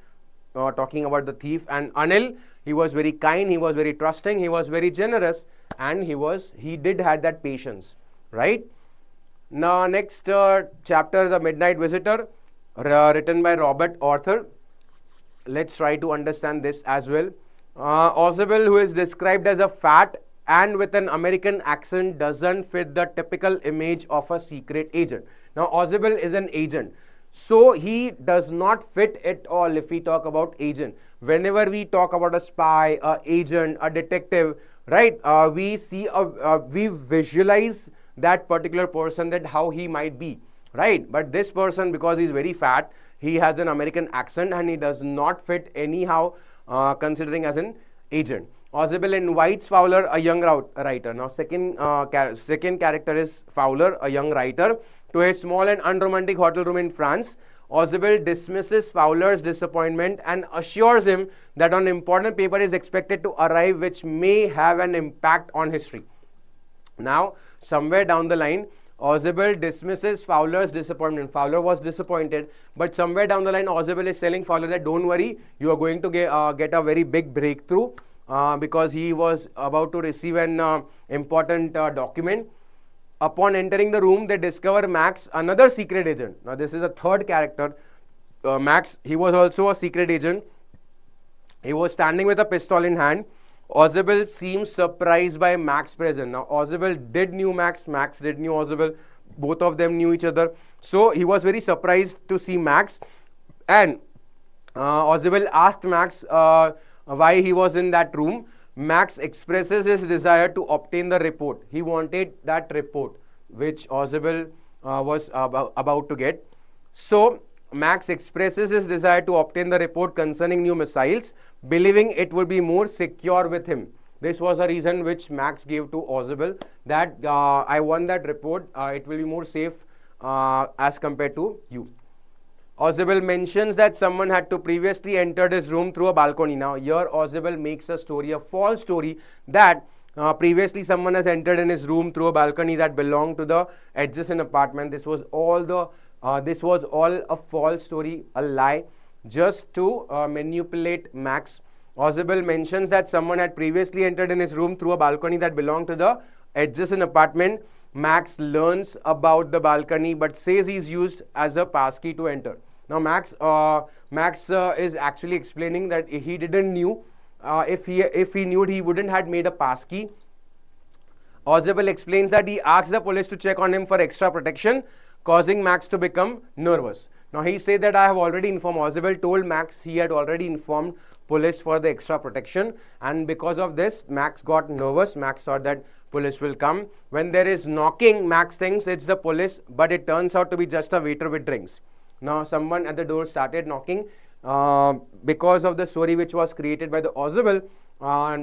Talking about the thief. And Anil, he was very kind, he was very trusting, he was very generous, and he did have that patience. Right? Now, next chapter, The Midnight Visitor, written by Robert Arthur. Let's try to understand this as well. Oswald, who is described as a fat and with an American accent, doesn't fit the typical image of a secret agent. Now, Oswald is an agent, so he does not fit at all if we talk about agent. Whenever we talk about a spy, a agent, a detective, right, we visualize that particular person, that how he might be, right? But this person, because he's very fat, he has an American accent and he does not fit anyhow, considering as an agent. Oswald invites Fowler, a young writer. Now, second character is Fowler, a young writer, to a small and unromantic hotel room in France. Oswald dismisses Fowler's disappointment and assures him that an important paper is expected to arrive which may have an impact on history. Now, somewhere down the line, Oswald dismisses Fowler's disappointment. Fowler was disappointed, but somewhere down the line, Oswald is telling Fowler that don't worry, you are going to get a very big breakthrough, because he was about to receive an important document. Upon entering the room, they discover Max, another secret agent. Now, this is a third character. Max, he was also a secret agent. He was standing with a pistol in hand. Oswald seems surprised by Max's presence. Now, Oswald did knew Max. Max did knew Oswald. Both of them knew each other. So, he was very surprised to see Max. And Oswald asked Max why he was in that room. Max expresses his desire to obtain the report. He wanted that report which Oswald was about to get. So, Max expresses his desire to obtain the report concerning new missiles, believing it would be more secure with him. This was a reason which Max gave to Oswald, that I want that report, it will be more safe as compared to you. Oswald mentions that someone had to previously entered his room through a balcony. Now, here Oswald makes a story, a false story, that Previously someone has entered in his room through a balcony that belonged to the adjacent apartment. This was all a false story, a lie, just to manipulate Max. Ausable mentions that someone had previously entered in his room through a balcony that belonged to the adjacent apartment. Max learns about the balcony but says he's used as a passkey to enter. Now Max is actually explaining that he didn't knew. If he knew, he wouldn't have made a passkey. Ausable explains that he asked the police to check on him for extra protection, causing Max to become nervous. Now he said that I have already informed. Ausable told Max he had already informed police for the extra protection, and because of this Max got nervous. Max thought that police will come. When there is knocking, Max thinks it's the police, but it turns out to be just a waiter with drinks. Now someone at the door started knocking. Because of the story which was created by the Ausable,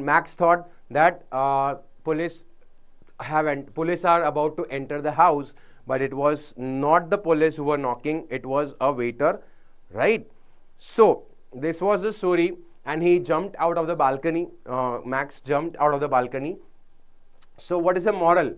Max thought that police are about to enter the house, but it was not the police who were knocking, it was a waiter, right? So this was the story, and he jumped out of the balcony. Max jumped out of the balcony. So what is the moral?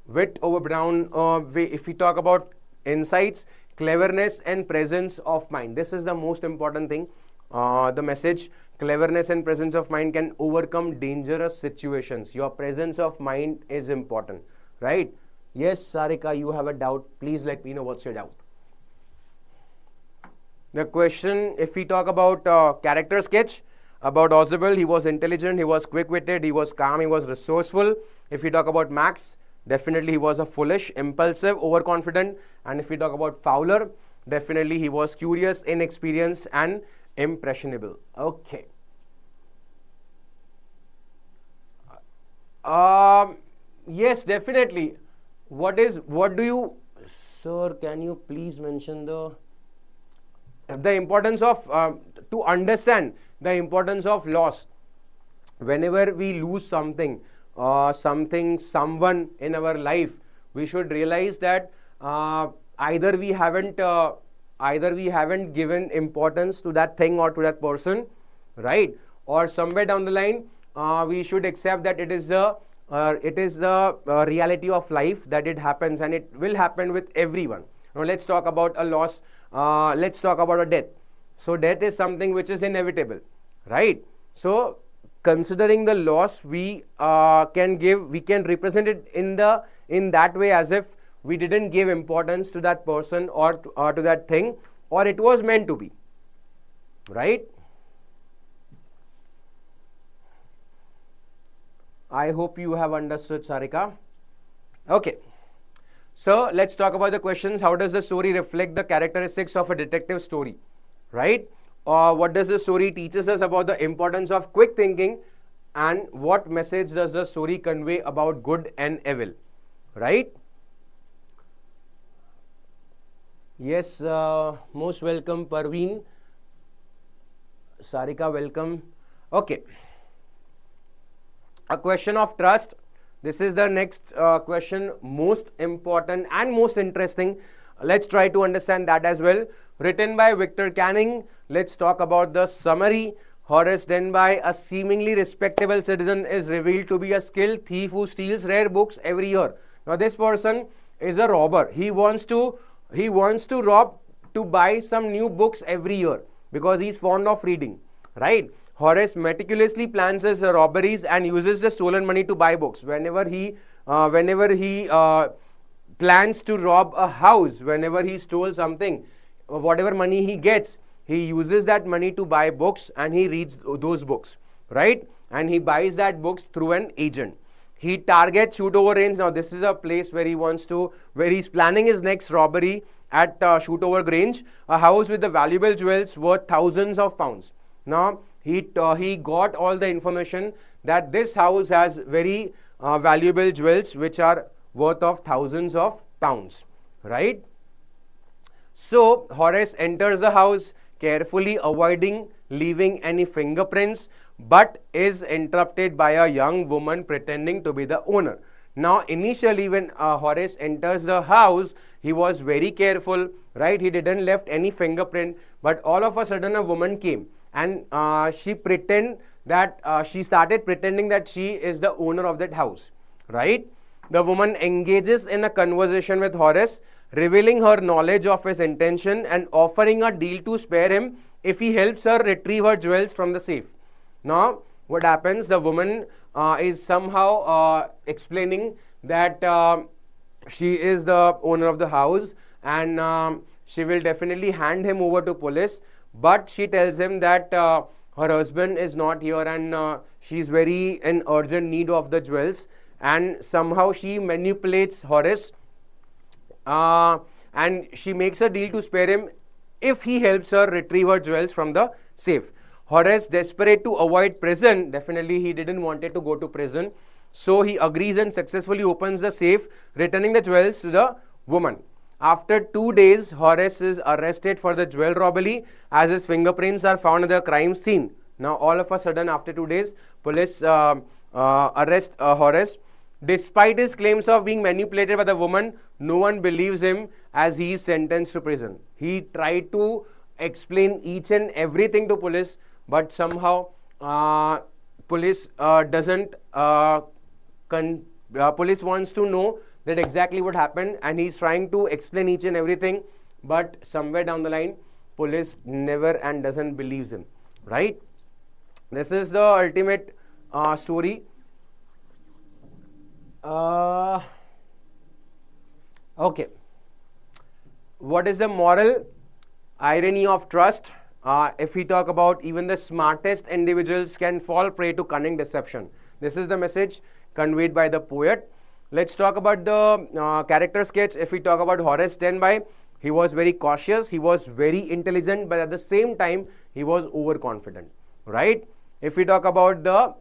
Wit over brown. If we talk about insights, cleverness and presence of mind. This is the most important thing. The message: cleverness and presence of mind can overcome dangerous situations. Your presence of mind is important, right? Yes, Sarika, you have a doubt. Please let me know what's your doubt. The question, if we talk about character sketch about Ausable, he was intelligent, he was quick-witted, he was calm, he was resourceful. If we talk about Max, definitely he was a foolish, impulsive, overconfident. And if we talk about Fowler, definitely he was curious, inexperienced and impressionable. Okay. Yes, definitely. What do you, sir, can you please mention the importance of, to understand the importance of loss. Whenever we lose something, someone in our life, we should realize that either we haven't given importance to that thing or to that person, right? Or somewhere down the line, we should accept that it is the reality of life, that it happens, and it will happen with everyone. Now let's talk about a loss. Let's talk about a death. So death is something which is inevitable, right? So considering the loss, we can represent it in that way, as if we didn't give importance to that person or to that thing, or it was meant to be, right? I hope you have understood, Sarika. Okay. So let's talk about the questions. How does the story reflect the characteristics of a detective story, right? What does the story teaches us about the importance of quick thinking, and what message does the story convey about good and evil, right? Yes, most welcome, Parveen. Sarika, welcome. Okay. A question of trust. This is the next question, most important and most interesting. Let's try to understand that as well. Written by Victor Canning. Let's talk about the summary. Horace Denby, a seemingly respectable citizen, is revealed to be a skilled thief who steals rare books every year. Now this person is a robber. He wants to rob to buy some new books every year because he's fond of reading, right? Horace meticulously plans his robberies and uses the stolen money to buy books. Whenever he plans to rob a house, whenever he stole something, whatever money he gets, he uses that money to buy books, and he reads those books, right? And he buys that books through an agent. He targets Shootover Range. Now this is a place where he's planning his next robbery at Shootover Grange, a house with the valuable jewels worth thousands of pounds. Now he got all the information that this house has very valuable jewels which are worth of thousands of pounds, right? So Horace enters the house carefully, avoiding leaving any fingerprints, but is interrupted by a young woman pretending to be the owner. Now initially when Horace enters the house, he was very careful, right? He didn't left any fingerprint, but all of a sudden a woman came, and she pretend that she started pretending that she is the owner of that house, right? The woman engages in a conversation with Horace, revealing her knowledge of his intention and offering a deal to spare him if he helps her retrieve her jewels from the safe. Now, what happens? The woman is somehow explaining that she is the owner of the house, and she will definitely hand him over to police, but she tells him that her husband is not here, and she is very in urgent need of the jewels, and somehow she manipulates Horace, and she makes a deal to spare him if he helps her retrieve her jewels from the safe. Horace, desperate to avoid prison, definitely he didn't want to go to prison, so he agrees and successfully opens the safe, returning the jewels to the woman. After 2 days, Horace is arrested for the jewel robbery as his fingerprints are found at the crime scene. Now, all of a sudden, after 2 days, police arrest Horace. Despite his claims of being manipulated by the woman, no one believes him as he is sentenced to prison. He tried to explain each and everything to police, but somehow police doesn't. Police wants to know that exactly what happened, and he's trying to explain each and everything, but somewhere down the line, police never and doesn't believes him. Right? This is the ultimate story. Okay. What is the moral irony of trust? If we talk about, even the smartest individuals can fall prey to cunning deception. This is the message conveyed by the poet. Let's talk about the character sketch. If we talk about Horace Tenby, he was very cautious, he was very intelligent, but at the same time, he was overconfident, right? If we talk about the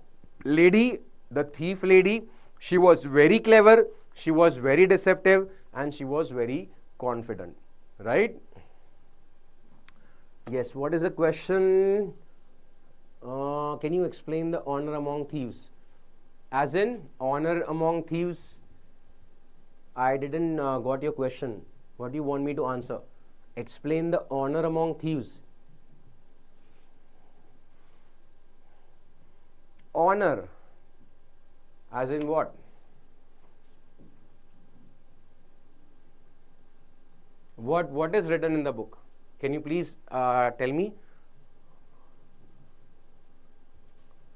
lady, the thief lady, she was very clever, she was very deceptive, and she was very confident, right? Yes, what is the question? Can you explain the honor among thieves? As in, honor among thieves, I didn't got your question. What do you want me to answer? Explain the honor among thieves. Honor, as in what? What is written in the book? Can you please tell me?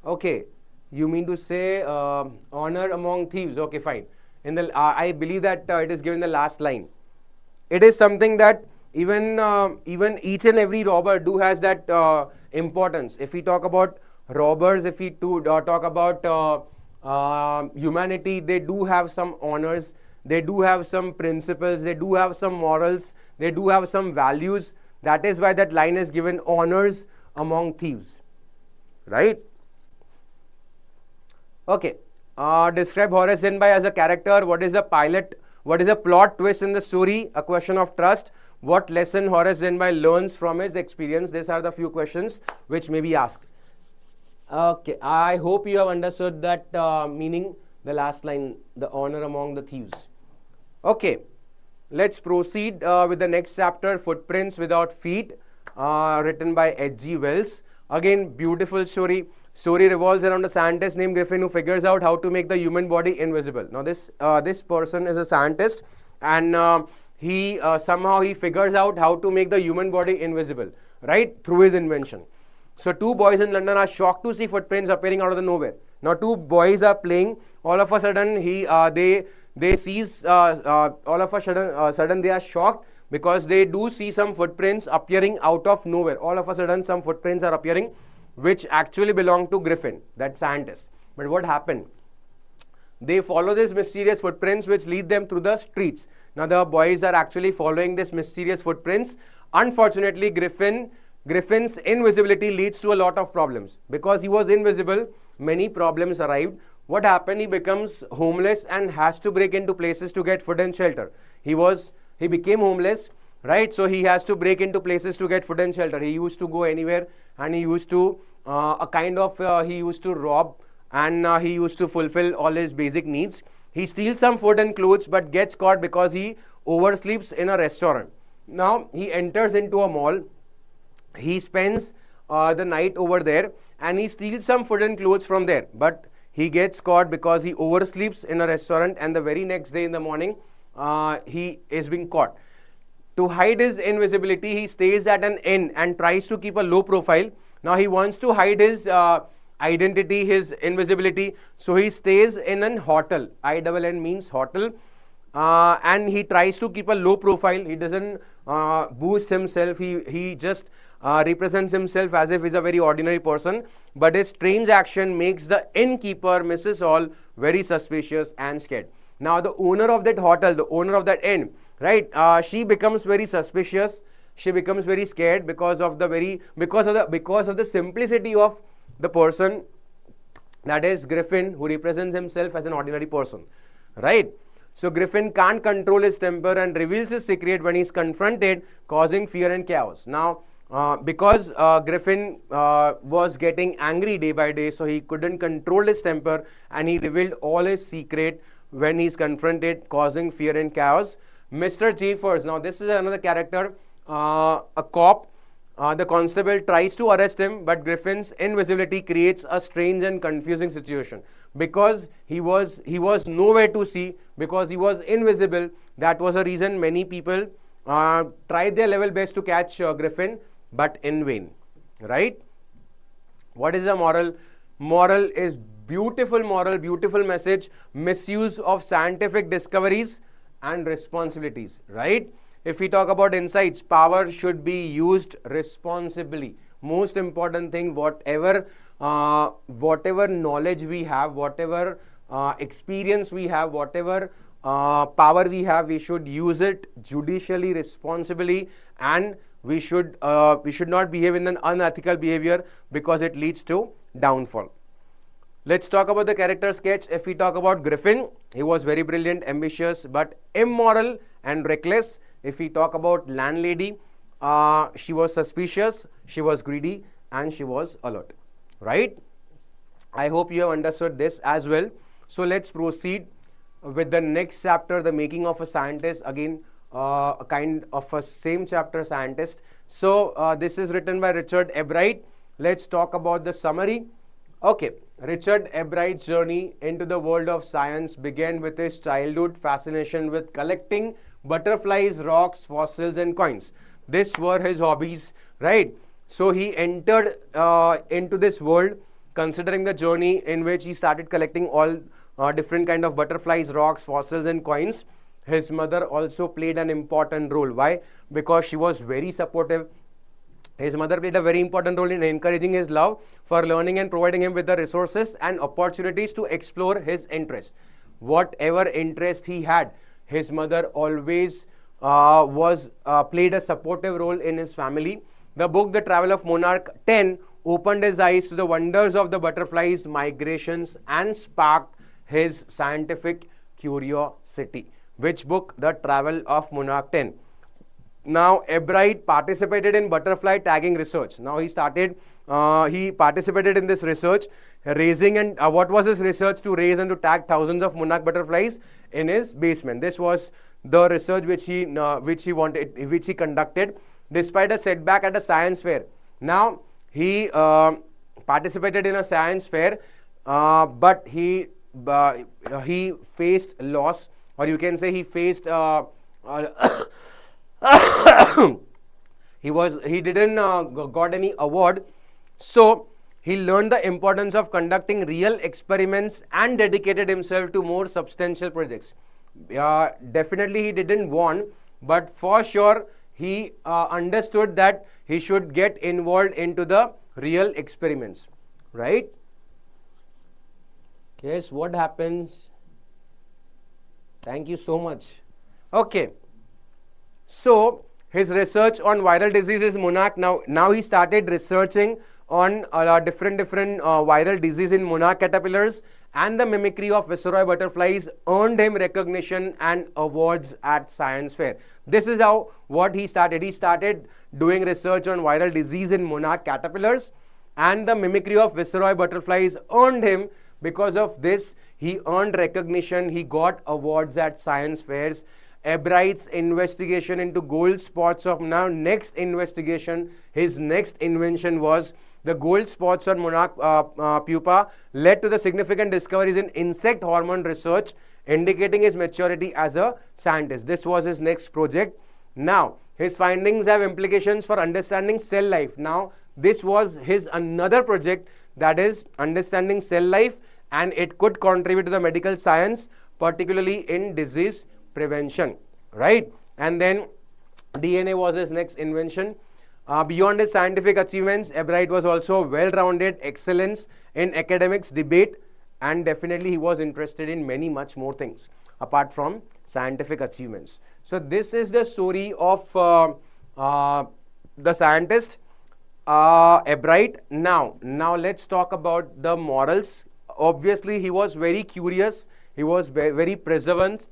Okay, you mean to say honor among thieves? Okay, fine. In the I believe that it is given in the last line. It is something that even each and every robber do has that importance. If we talk about robbers, if we talk about humanity, they do have some honors, they do have some principles, they do have some morals, they do have some values. That is why that line is given, honors among thieves, right? Okay. Describe Horace Tenby as a character. What is the pilot? What is the plot twist in the story? A question of trust. What lesson Horace Tenby learns from his experience? These are the few questions which may be asked. Okay, I hope you have understood that meaning, the last line, the honor among the thieves. Okay, let's proceed with the next chapter, Footprints Without Feet, written by H.G. Wells. Again, beautiful story. Story revolves around a scientist named Griffin who figures out how to make the human body invisible. Now, this person is a scientist, and he somehow figures out how to make the human body invisible, right, through his invention. So, two boys in London are shocked to see footprints appearing out of the nowhere. Now, two boys are playing. All of a sudden, they sees all of a sudden they are shocked because they do see some footprints appearing out of nowhere. All of a sudden, some footprints are appearing, which actually belong to Griffin, that scientist. But what happened? They follow these mysterious footprints which lead them through the streets. Now the boys are actually following these mysterious footprints. Unfortunately, Griffin's invisibility leads to a lot of problems. Because he was invisible, many problems arrived. What happened? He becomes homeless and has to break into places to get food and shelter. He became homeless, right? So he has to break into places to get food and shelter. He used to go anywhere, and he used to he used to rob, and he used to fulfill all his basic needs. He steals some food and clothes but gets caught because he oversleeps in a restaurant. Now he enters into a mall. He spends the night over there, and he steals some food and clothes from there. But he gets caught because he oversleeps in a restaurant, and the very next day in the morning, he is being caught. To hide his invisibility, he stays at an inn and tries to keep a low profile. Now he wants to hide his identity, his invisibility, so he stays in an hotel. INN means hotel, and he tries to keep a low profile. He doesn't boost himself. He just represents himself as if he's a very ordinary person. But his strange action makes the innkeeper, Mrs. Hall, very suspicious and scared. Now the owner of that hotel, the owner of that inn, right? She becomes very suspicious. She becomes very scared because of the simplicity of the person, that is Griffin, who represents himself as an ordinary person, right? So Griffin can't control his temper and reveals his secret when he's confronted, causing fear and chaos. Now, because Griffin was getting angry day by day, so he couldn't control his temper, and he revealed all his secret when he's confronted, causing fear and chaos. Mr. Jeffers, now this is another character, a cop. The constable tries to arrest him, but Griffin's invisibility creates a strange and confusing situation. Because he was nowhere to see, because he was invisible. That was a reason many people tried their level best to catch Griffin, but in vain, right? What is the moral? Moral is beautiful moral, beautiful message: misuse of scientific discoveries and responsibilities, right? If we talk about insights, power should be used responsibly. Most important thing, whatever knowledge we have, whatever experience we have, whatever power we have, we should use it judicially, responsibly, and we should not behave in an unethical behavior, because it leads to downfall. Let's talk about the character sketch. If we talk about Griffin, he was very brilliant, ambitious, but immoral and reckless. If we talk about landlady, she was suspicious, she was greedy, and she was alert, right? I hope you have understood this as well. So let's proceed with the next chapter, the making of a scientist. Again, a kind of a same chapter, scientist. So this is written by Richard Ebright. Let's talk about the summary. Okay, Richard Ebright's journey into the world of science began with his childhood fascination with collecting butterflies, rocks, fossils, and coins. These were his hobbies, right? So he entered into this world, considering the journey in which he started collecting all different kind of butterflies, rocks, fossils, and coins. His mother also played an important role. Why? Because she was very supportive. His mother played a very important role in encouraging his love for learning and providing him with the resources and opportunities to explore his interests. Whatever interest he had, his mother always played a supportive role in his family. The book The Travel of Monarch 10 opened his eyes to the wonders of the butterflies' migrations and sparked his scientific curiosity. Which book? The Travel of Monarch 10. Now, Ebright participated in butterfly tagging research. Now, he participated in this research, raising, and what was his research? To raise and to tag thousands of monarch butterflies in his basement. This was the research which he conducted, despite a setback at a science fair. Now, he participated in a science fair, but he faced loss, or you can say he faced he didn't got any award. So he learned the importance of conducting real experiments and dedicated himself to more substantial projects. Definitely he didn't won, but for sure he understood that he should get involved into the real experiments, right? Yes, what happens? Thank you so much. Okay. So his research on viral diseases, monarch. Now he started researching on different viral disease in monarch caterpillars, and the mimicry of viceroy butterflies earned him recognition and awards at science fair. This is what he started. He started doing research on viral disease in monarch caterpillars, and the mimicry of viceroy butterflies earned him. Because of this, he earned recognition. He got awards at science fairs. Ebright's investigation into gold spots of now next investigation, his next invention was the gold spots on monarch pupa led to the significant discoveries in insect hormone research, indicating his maturity as a scientist. This was his next project. Now, his findings have implications for understanding cell life. Now, this was his another project, that is understanding cell life, and it could contribute to the medical science, particularly in disease prevention, right? And then DNA was his next invention. Beyond his scientific achievements, Ebright was also well-rounded excellence in academics, debate, and definitely he was interested in many much more things apart from scientific achievements. So this is the story of the scientist Ebright. Now let's talk about the morals. Obviously, he was very curious. He was very perseverant.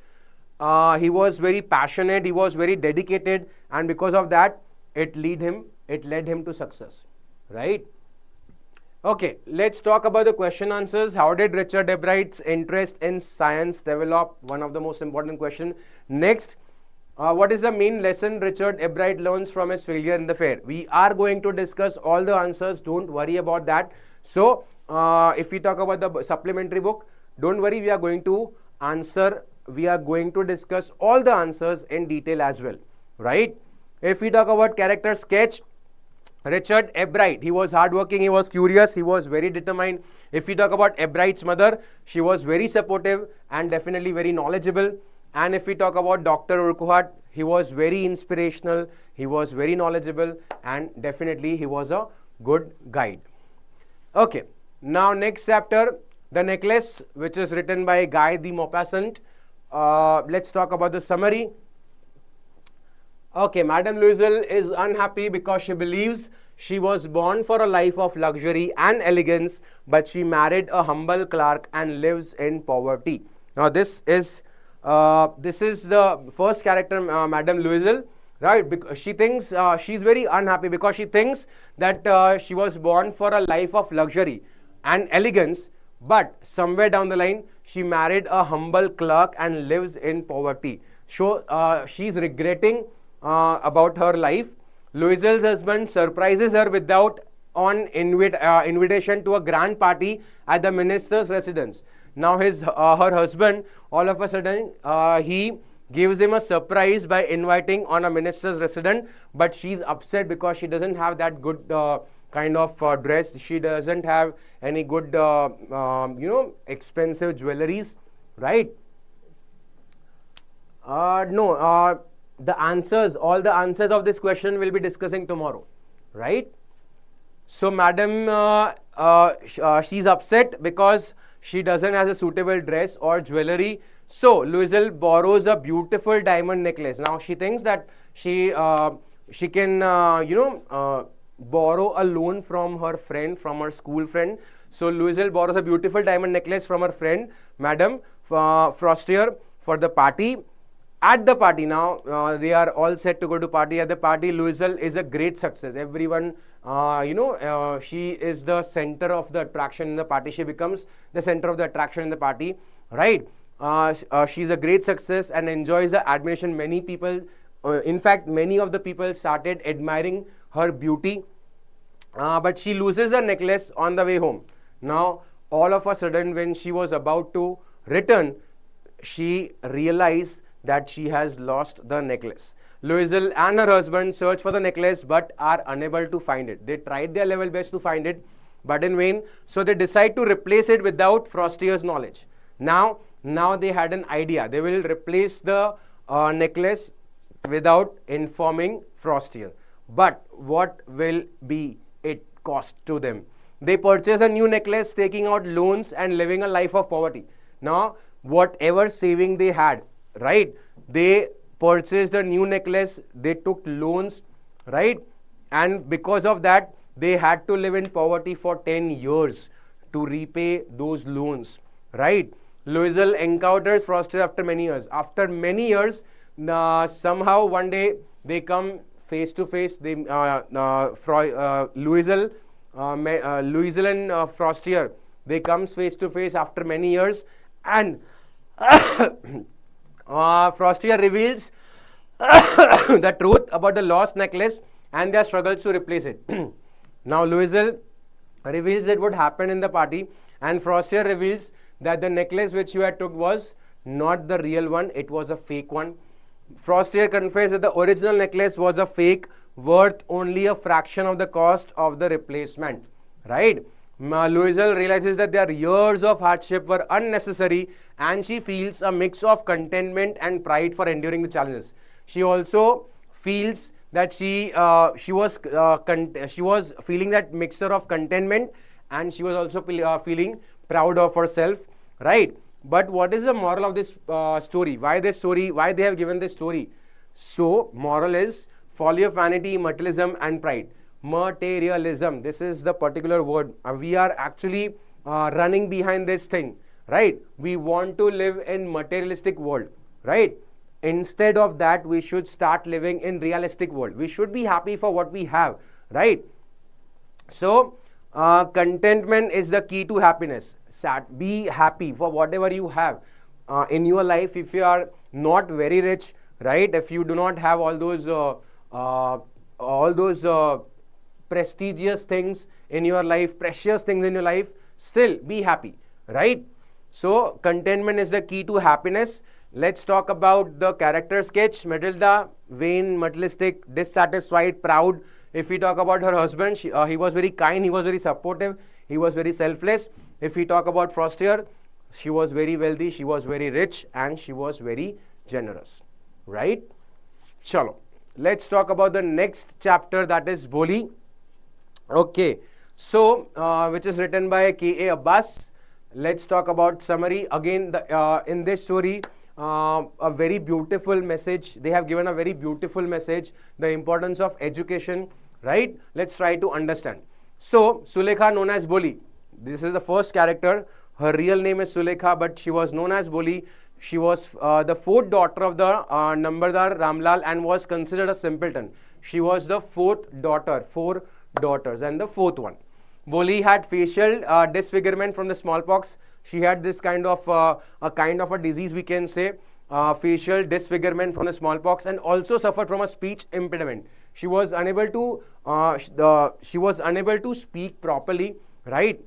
He was very passionate. He was very dedicated, and because of that, it led him to success, right? Okay, let's talk about the question answers. How did Richard Ebright's interest in science develop? One of the most important question. Next, what is the main lesson Richard Ebright learns from his failure in the fair? We are going to discuss all the answers. Don't worry about that. So, if we talk about the supplementary book, don't worry. We are going to discuss all the answers in detail as well, right? If we talk about character sketch, Richard Ebright, he was hardworking, he was curious, he was very determined. If we talk about Ebright's mother, she was very supportive and definitely very knowledgeable. And if we talk about Dr. Urquhart, he was very inspirational, he was very knowledgeable, and definitely he was a good guide. Okay, now next chapter, the necklace, which is written by Guy de Maupassant. Let's talk about the summary. Okay, Madame Loisel is unhappy because she believes she was born for a life of luxury and elegance, but she married a humble clerk and lives in poverty. Now, this is the first character, Madame Loisel, right? Because she thinks she's very unhappy because she thinks that she was born for a life of luxury and elegance, but somewhere down the line, she married a humble clerk and lives in poverty. So, she's regretting about her life. Loisel's husband surprises her without invitation to a grand party at the minister's residence. Now her husband, all of a sudden, he gives him a surprise by inviting on a minister's residence, but she's upset because she doesn't have that good kind of dress. She doesn't have any good, expensive jewelries, right? All the answers of this question we'll be discussing tomorrow, right? So, Madam, she's upset because she doesn't have a suitable dress or jewelry. So, Loisel borrows a beautiful diamond necklace. Now, she thinks that she can, borrow a loan from her friend, from her school friend. So, Loisel borrows a beautiful diamond necklace from her friend, Madame Frostier, for the party. At the party now, they are all set to go to party. At the party, Loisel is a great success. Everyone, she is the center of the attraction in the party. She becomes the center of the attraction in the party, right? She's a great success and enjoys the admiration. Many people, in fact, many of the people started admiring her beauty. But she loses the necklace on the way home. Now, all of a sudden, when she was about to return, she realized that she has lost the necklace. Loisel and her husband search for the necklace but are unable to find it. They tried their level best to find it, but in vain. So they decide to replace it without Frostier's knowledge. Now they had an idea. They will replace the necklace without informing Frostier. But what will be it cost to them? They purchase a new necklace, taking out loans and living a life of poverty. Now, whatever saving they had, right, they purchased a new necklace, they took loans, right, and because of that they had to live in poverty for 10 years to repay those loans, right? Loisel encounters Frostier after many years. After many years, somehow one day they come face to face. Loisel and Frostier, they comes face to face after many years, and Frostier reveals the truth about the lost necklace and their struggles to replace it. Now Louisel reveals that what happened in the party, and Frostier reveals that the necklace which you had took was not the real one, it was a fake one. Frostier confessed that the original necklace was a fake, worth only a fraction of the cost of the replacement, right? Louisel realizes that their years of hardship were unnecessary, and she feels a mix of contentment and pride for enduring the challenges. She also feels that she was feeling that mixture of contentment, and she was also feeling proud of herself, right? But what is the moral of this story? Why this story? Why they have given this story? So moral is folly of vanity, materialism, and pride. Materialism. This is the particular word. We are actually running behind this thing, right? We want to live in materialistic world, right? Instead of that, we should start living in realistic world. We should be happy for what we have, right? So contentment is the key to happiness. Be happy for whatever you have in your life. If you are not very rich, right? If you do not have all those prestigious things in your life, precious things in your life, still be happy, right? So contentment is the key to happiness. Let's talk about the character sketch. Matilda, vain, materialistic, dissatisfied, proud. If we talk about her husband, he was very kind, he was very supportive, he was very selfless. If we talk about Frostier, she was very wealthy, she was very rich, and she was very generous, right? Chalo. Let's talk about the next chapter, that is Boli. Okay, so which is written by K.A. Abbas. Let's talk about summary. Again, in this story, a very beautiful message. They have given a very beautiful message, the importance of education, right? Let's try to understand. So, Sulekha, known as Boli. This is the first character. Her real name is Sulekha, but she was known as Boli. She was the fourth daughter of the Nambardar Ramlal and was considered a simpleton. She was the fourth daughter, 4 daughters, and the fourth one. Boli had facial disfigurement from the smallpox. She had this kind of a disease, we can say, facial disfigurement from the smallpox, and also suffered from a speech impediment. She was unable to speak properly, right?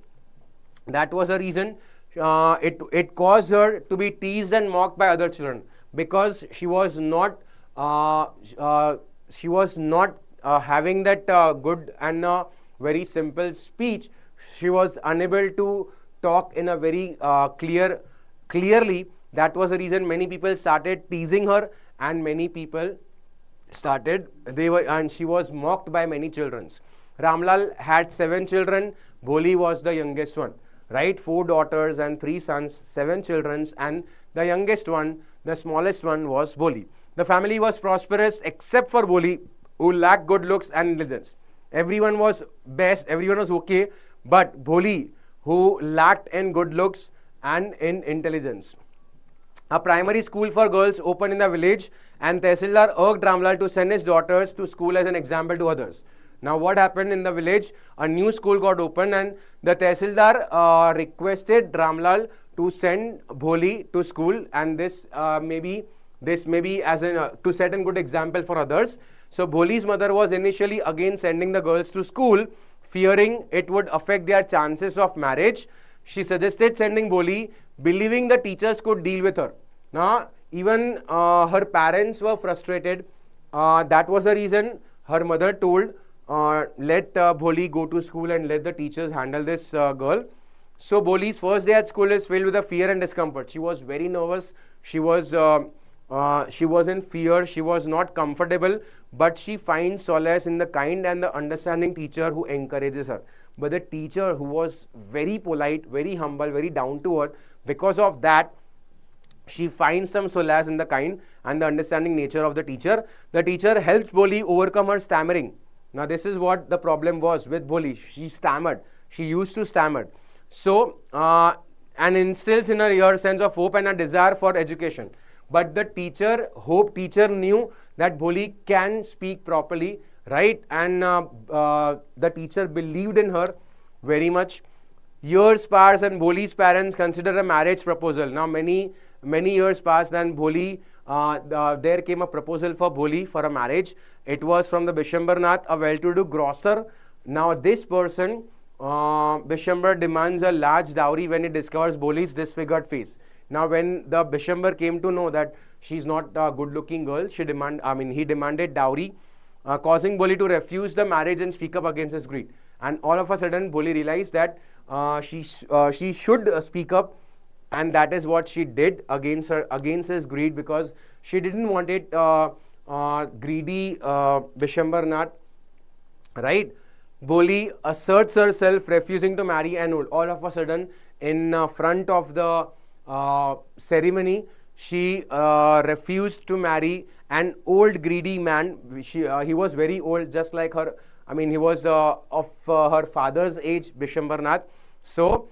That was the reason. It caused her to be teased and mocked by other children because she was not having that good and very simple speech. She was unable to talk in a very clearly. That was the reason many people started teasing her, and many people and she was mocked by many children. Ramlal had 7 children. Boli was the youngest one, right? 4 daughters and 3 sons, 7 children, and the youngest one, the smallest one, was Boli. The family was prosperous except for Boli, who lacked good looks and intelligence. Everyone was best, everyone was okay, but Boli, who lacked in good looks and in intelligence. A primary school for girls opened in the village, and Tehsildar urged Ramlal to send his daughters to school as an example to others. Now what happened in the village? A new school got opened, and the Tehsildar requested Ramlal to send Boli to school, and this may be as to set a good example for others. So Boli's mother was initially against sending the girls to school, fearing it would affect their chances of marriage. She suggested sending Boli, believing the teachers could deal with her. Now, even her parents were frustrated. That was the reason her mother told, let Boli go to school and let the teachers handle this girl. So Boli's first day at school is filled with a fear and discomfort. She was very nervous. She was in fear. She was not comfortable, but she finds solace in the kind and the understanding teacher who encourages her. But the teacher, who was very polite, very humble, very down to earth, because of that, she finds some solace in the kind and the understanding nature of the teacher. The teacher helps Boli overcome her stammering. Now this is what the problem was with Boli. She stammered. She used to stammer. So, and instills in her a sense of hope and a desire for education. But the teacher knew that Boli can speak properly, right? And the teacher believed in her very much. Years pass and Boli's parents consider a marriage proposal. Now many many years passed, and Bholi, there came a proposal for Bholi for a marriage. It was from the Bishambarnath, a well-to-do grocer. Now this person, Bishambar, demands a large dowry when he discovers Bholi's disfigured face. Now when the Bishambar came to know that she's not a good-looking girl, he demanded dowry, causing Bholi to refuse the marriage and speak up against his greed. And all of a sudden, Bholi realized that she should speak up, and that is what she did against his greed, because she didn't want it greedy Bishambarnath, right? Bholi asserts herself, refusing to marry an old. All of a sudden, in front of the ceremony, she refused to marry an old greedy man. He was very old, just like her. He was of her father's age, Bishambarnath. So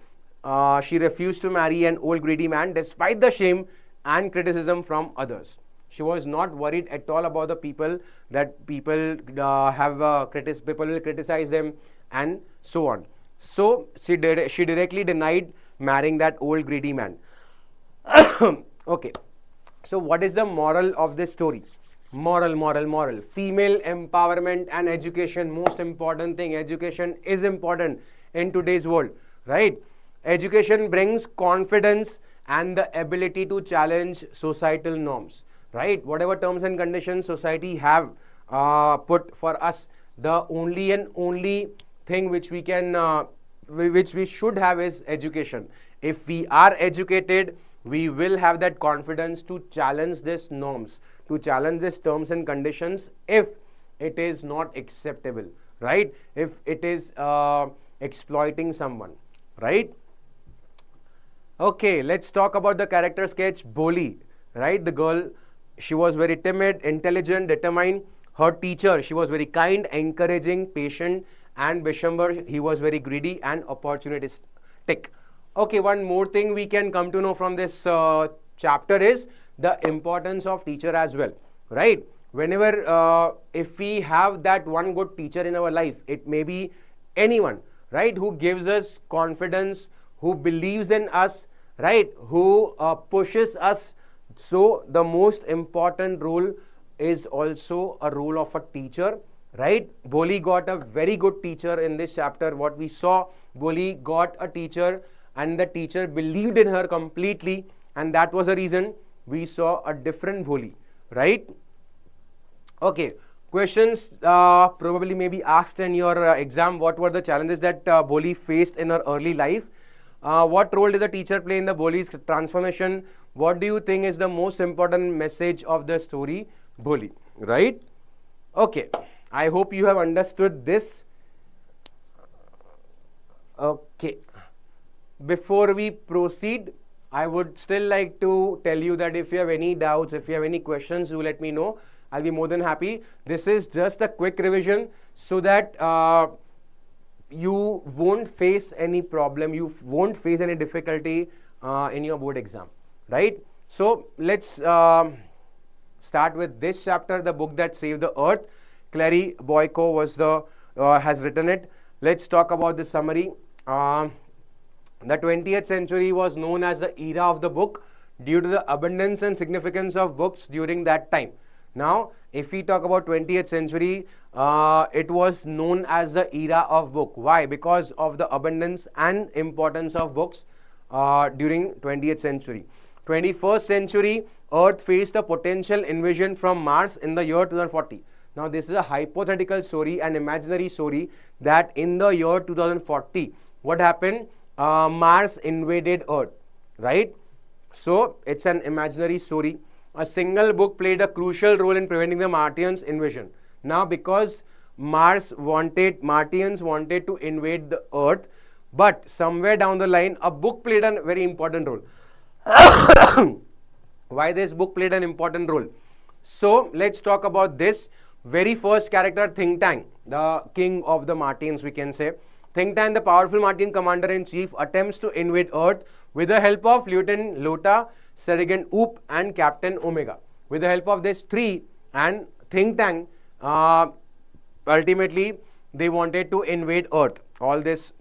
she refused to marry an old greedy man despite the shame and criticism from others. She was not worried at all about the people, that people people will criticize them and so on. So she directly denied marrying that old greedy man. Okay. So what is the moral of this story? Moral. Female empowerment and education. Most important thing. Education is important in today's world, right? Education brings confidence and the ability to challenge societal norms, right? Whatever terms and conditions society have put for us, the only thing which we can, which we should have is education. If we are educated, we will have that confidence to challenge these norms, to challenge these terms and conditions if it is not acceptable, right? If it is exploiting someone, right? Okay, let's talk about the character sketch. Bholi, right? The girl, she was very timid, intelligent, determined. Her teacher, she was very kind, encouraging, patient, and Bishambar, he was very greedy and opportunistic. Okay, one more thing we can come to know from this chapter is the importance of teacher as well, right? Whenever, if we have that one good teacher in our life, it may be anyone, right, who gives us confidence, who believes in us, right, who pushes us. So the most important role is also a role of a teacher, right? Bholi got a very good teacher in this chapter. What we saw, Bholi got a teacher, and the teacher believed in her completely, and that was the reason we saw a different Bholi, right? Okay, questions probably may be asked in your exam. What were the challenges that Bholi faced in her early life? What role did the teacher play in the Bholi's transformation? What do you think is the most important message of the story, Bholi, right? Okay, I hope you have understood this. Okay. Before we proceed, I would still like to tell you that if you have any doubts, if you have any questions, do let me know. I'll be more than happy. This is just a quick revision so that you won't face any problem, you won't face any difficulty in your board exam, right? So let's start with this chapter, the book that saved the earth. Clary Boyko was has written it. Let's talk about the summary. The 20th century was known as the era of the book due to the abundance and significance of books during that time. Now, if we talk about 20th century, it was known as the era of book. Why? Because of the abundance and importance of books during 20th century. 21st century, Earth faced a potential invasion from Mars in the year 2040. Now, this is a hypothetical story, an imaginary story, that in the year 2040, what happened? Mars invaded Earth, right? So it's an imaginary story. A single book played a crucial role in preventing the Martians' invasion. Now, because Martians wanted to invade the Earth, but somewhere down the line, a book played a very important role. Why this book played an important role? So let's talk about this. Very first character, Think Tank, the king of the Martians, we can say. Think Tank, the powerful Martian commander-in-chief, attempts to invade Earth with the help of Lieutenant Lota, Sergeant Oop, and Captain Omega. With the help of these three and Think Tank, ultimately they wanted to invade Earth, all these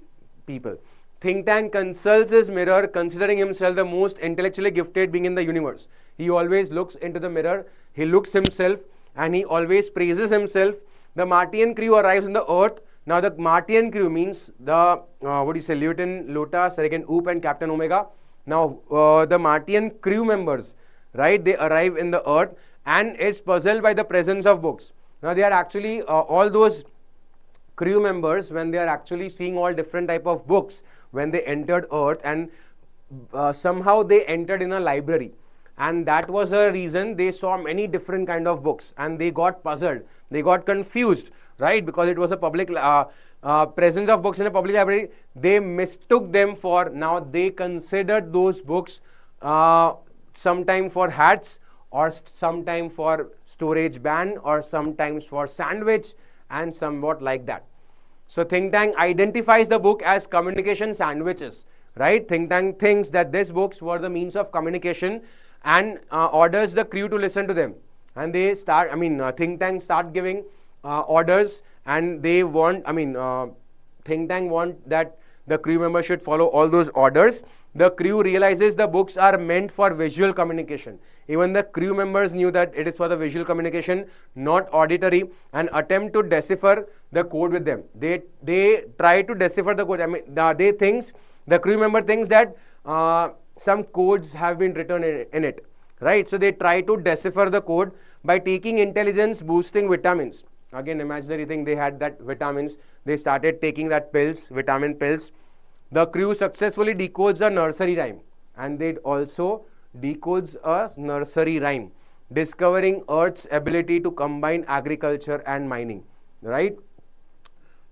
people. think tank consults his mirror, considering himself the most intellectually gifted being in the universe. He always looks into the mirror, he looks himself, and he always praises himself. The Martian crew arrives on the Earth. Now the Martian crew means the, Lieutenant Lotus, Sergeant Oop and Captain Omega. Now the Martian crew members, right, they arrive in the Earth and is puzzled by the presence of books. Now they are actually, all those crew members, when they are actually seeing all different type of books, when they entered Earth, and somehow they entered in a library. And that was a reason they saw many different kind of books and they got puzzled, they got confused, right? Because it was a public presence of books in a public library. They mistook them for, now they considered those books sometime for hats, or sometime for storage ban, or sometimes for sandwich, and somewhat like that. So think tank identifies the book as communication sandwiches, right? Think tank thinks that these books were the means of communication and orders the crew to listen to them. And they start, think tank start giving orders, and they want, think tank want that the crew members should follow all those orders. The crew realizes the books are meant for visual communication. Even the crew members knew that it is for the visual communication, not auditory, and attempt to decipher the code with them. They try to decipher the code. The crew member thinks that some codes have been written in it, right? So they try to decipher the code by taking intelligence boosting vitamins. Again, imaginary thing, they had that vitamins. They started taking that pills, vitamin pills. The crew successfully decodes a nursery rhyme, and they also decodes a nursery rhyme, discovering Earth's ability to combine agriculture and mining, right?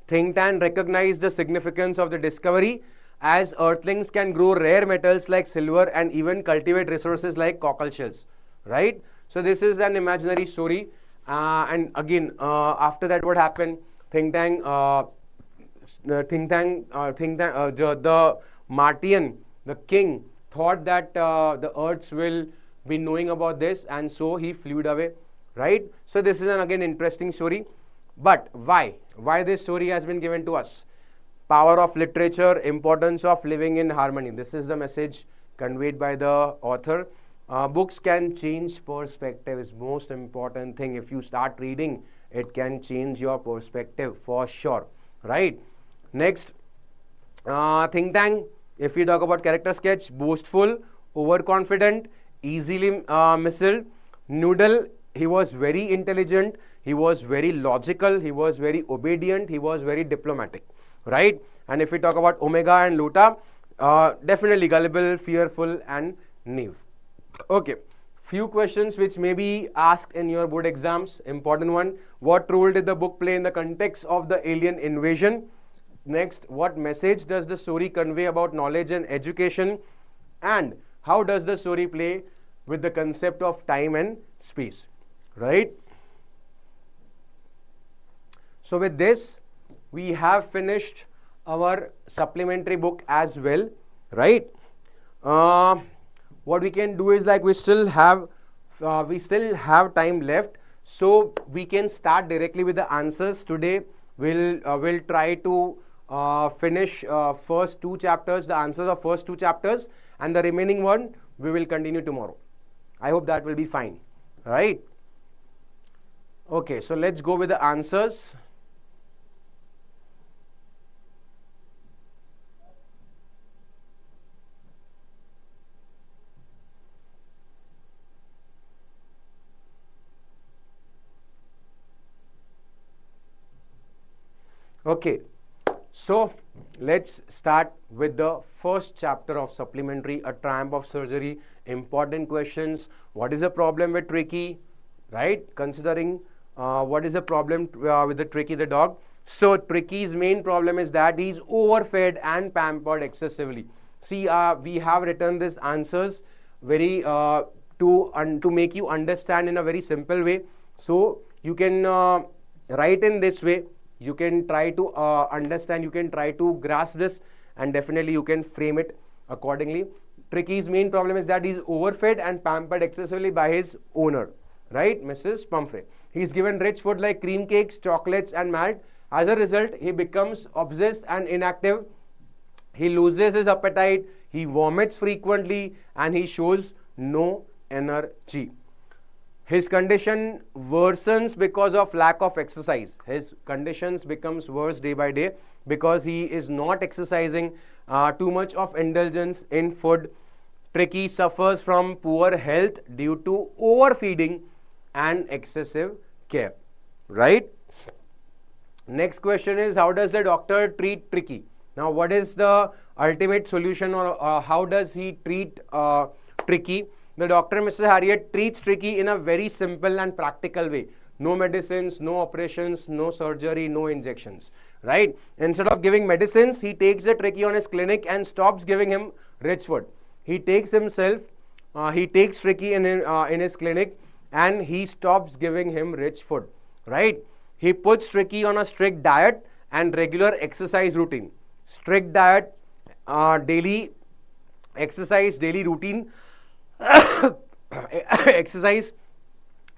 Think tank recognized the significance of the discovery, as Earthlings can grow rare metals like silver and even cultivate resources like cockle shells, right? So this is an imaginary story. And again, after that, what happened? The Martian, the king, thought that the Earths will be knowing about this, and so he flew away, right? So this is an again interesting story. But why? Why this story has been given to us? Power of literature, importance of living in harmony. This is the message conveyed by the author. Books can change perspective, is most important thing. If you start reading, it can change your perspective for sure, right? Next, think tank, if we talk about character sketch, boastful, overconfident, easily misled. Noodle, he was very intelligent, he was very logical, he was very obedient, he was very diplomatic, right? And if we talk about Omega and Lota, definitely gullible, fearful, and naive. Okay, few questions which may be asked in your board exams. Important one, what role did the book play in the context of the alien invasion? Next, what message does the story convey about knowledge and education? And how does the story play with the concept of time and space, right? So with this, we have finished our supplementary book as well, right? What we can do is, like, we still have time left, so we can start directly with the answers. Today we'll try to finish first two chapters, the answers of first two chapters, and the remaining one we will continue tomorrow. I hope that will be fine, right? Okay, so let's go with the answers. Okay, so let's start with the first chapter of supplementary, A Triumph of Surgery. Important questions. What is the problem with Tricky, right? Considering what is the problem with the Tricky the dog. So Tricky's main problem is that he's overfed and pampered excessively. See, we have written these answers very to make you understand in a very simple way. So you can write in this way. You can try to understand, you can try to grasp this, and definitely you can frame it accordingly. Tricky's main problem is that he's overfed and pampered excessively by his owner, right, Mrs. Pumphrey. He's given rich food like cream cakes, chocolates, and malt. As a result, he becomes obsessed and inactive. he loses his appetite, he vomits frequently, and he shows no energy. His condition worsens because of lack of exercise. His conditions becomes worse day by day because he is not exercising, too much of indulgence in food. Tricky suffers from poor health due to overfeeding and excessive care, right? Next question is, how does the doctor treat Tricky? Now, what is the ultimate solution, or how does he treat Tricky? The doctor, Mr. Harriet, treats Tricky in a very simple and practical way. No medicines, no operations, no surgery, no injections, right? Instead of giving medicines, he takes the Tricky on his clinic and stops giving him rich food. He takes Tricky in his clinic and he stops giving him rich food, right? He puts Tricky on a strict diet and regular exercise routine. Strict diet, daily exercise, daily routine, exercise.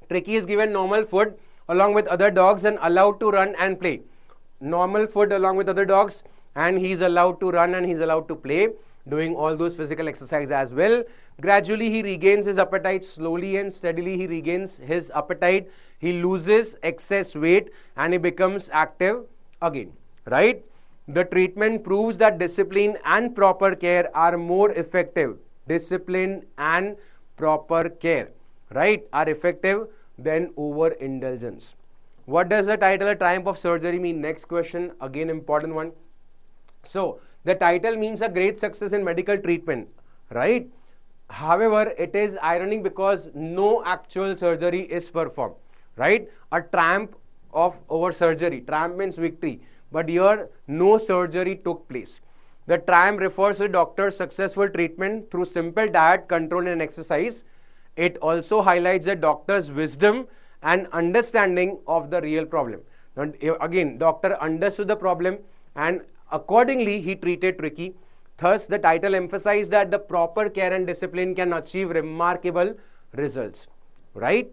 Tricky is given normal food along with other dogs and allowed to run and play. Normal food along with other dogs, and he's allowed to run and he's allowed to play, doing all those physical exercise as well. Gradually he regains his appetite. Slowly and steadily he regains his appetite. He loses excess weight and he becomes active again, right? The treatment proves that discipline and proper care are more effective. Discipline and proper care, right, are effective than overindulgence. What does the title A Triumph of Surgery mean? Next question, again important one. So the title means a great success in medical treatment, right? However, it is ironic because no actual surgery is performed, right? A triumph over surgery. Triumph means victory, but here no surgery took place. The triumph refers to the doctor's successful treatment through simple diet, control and exercise. It also highlights the doctor's wisdom and understanding of the real problem. Now, again, doctor understood the problem and accordingly he treated Tricky. Thus, the title emphasized that the proper care and discipline can achieve remarkable results, right?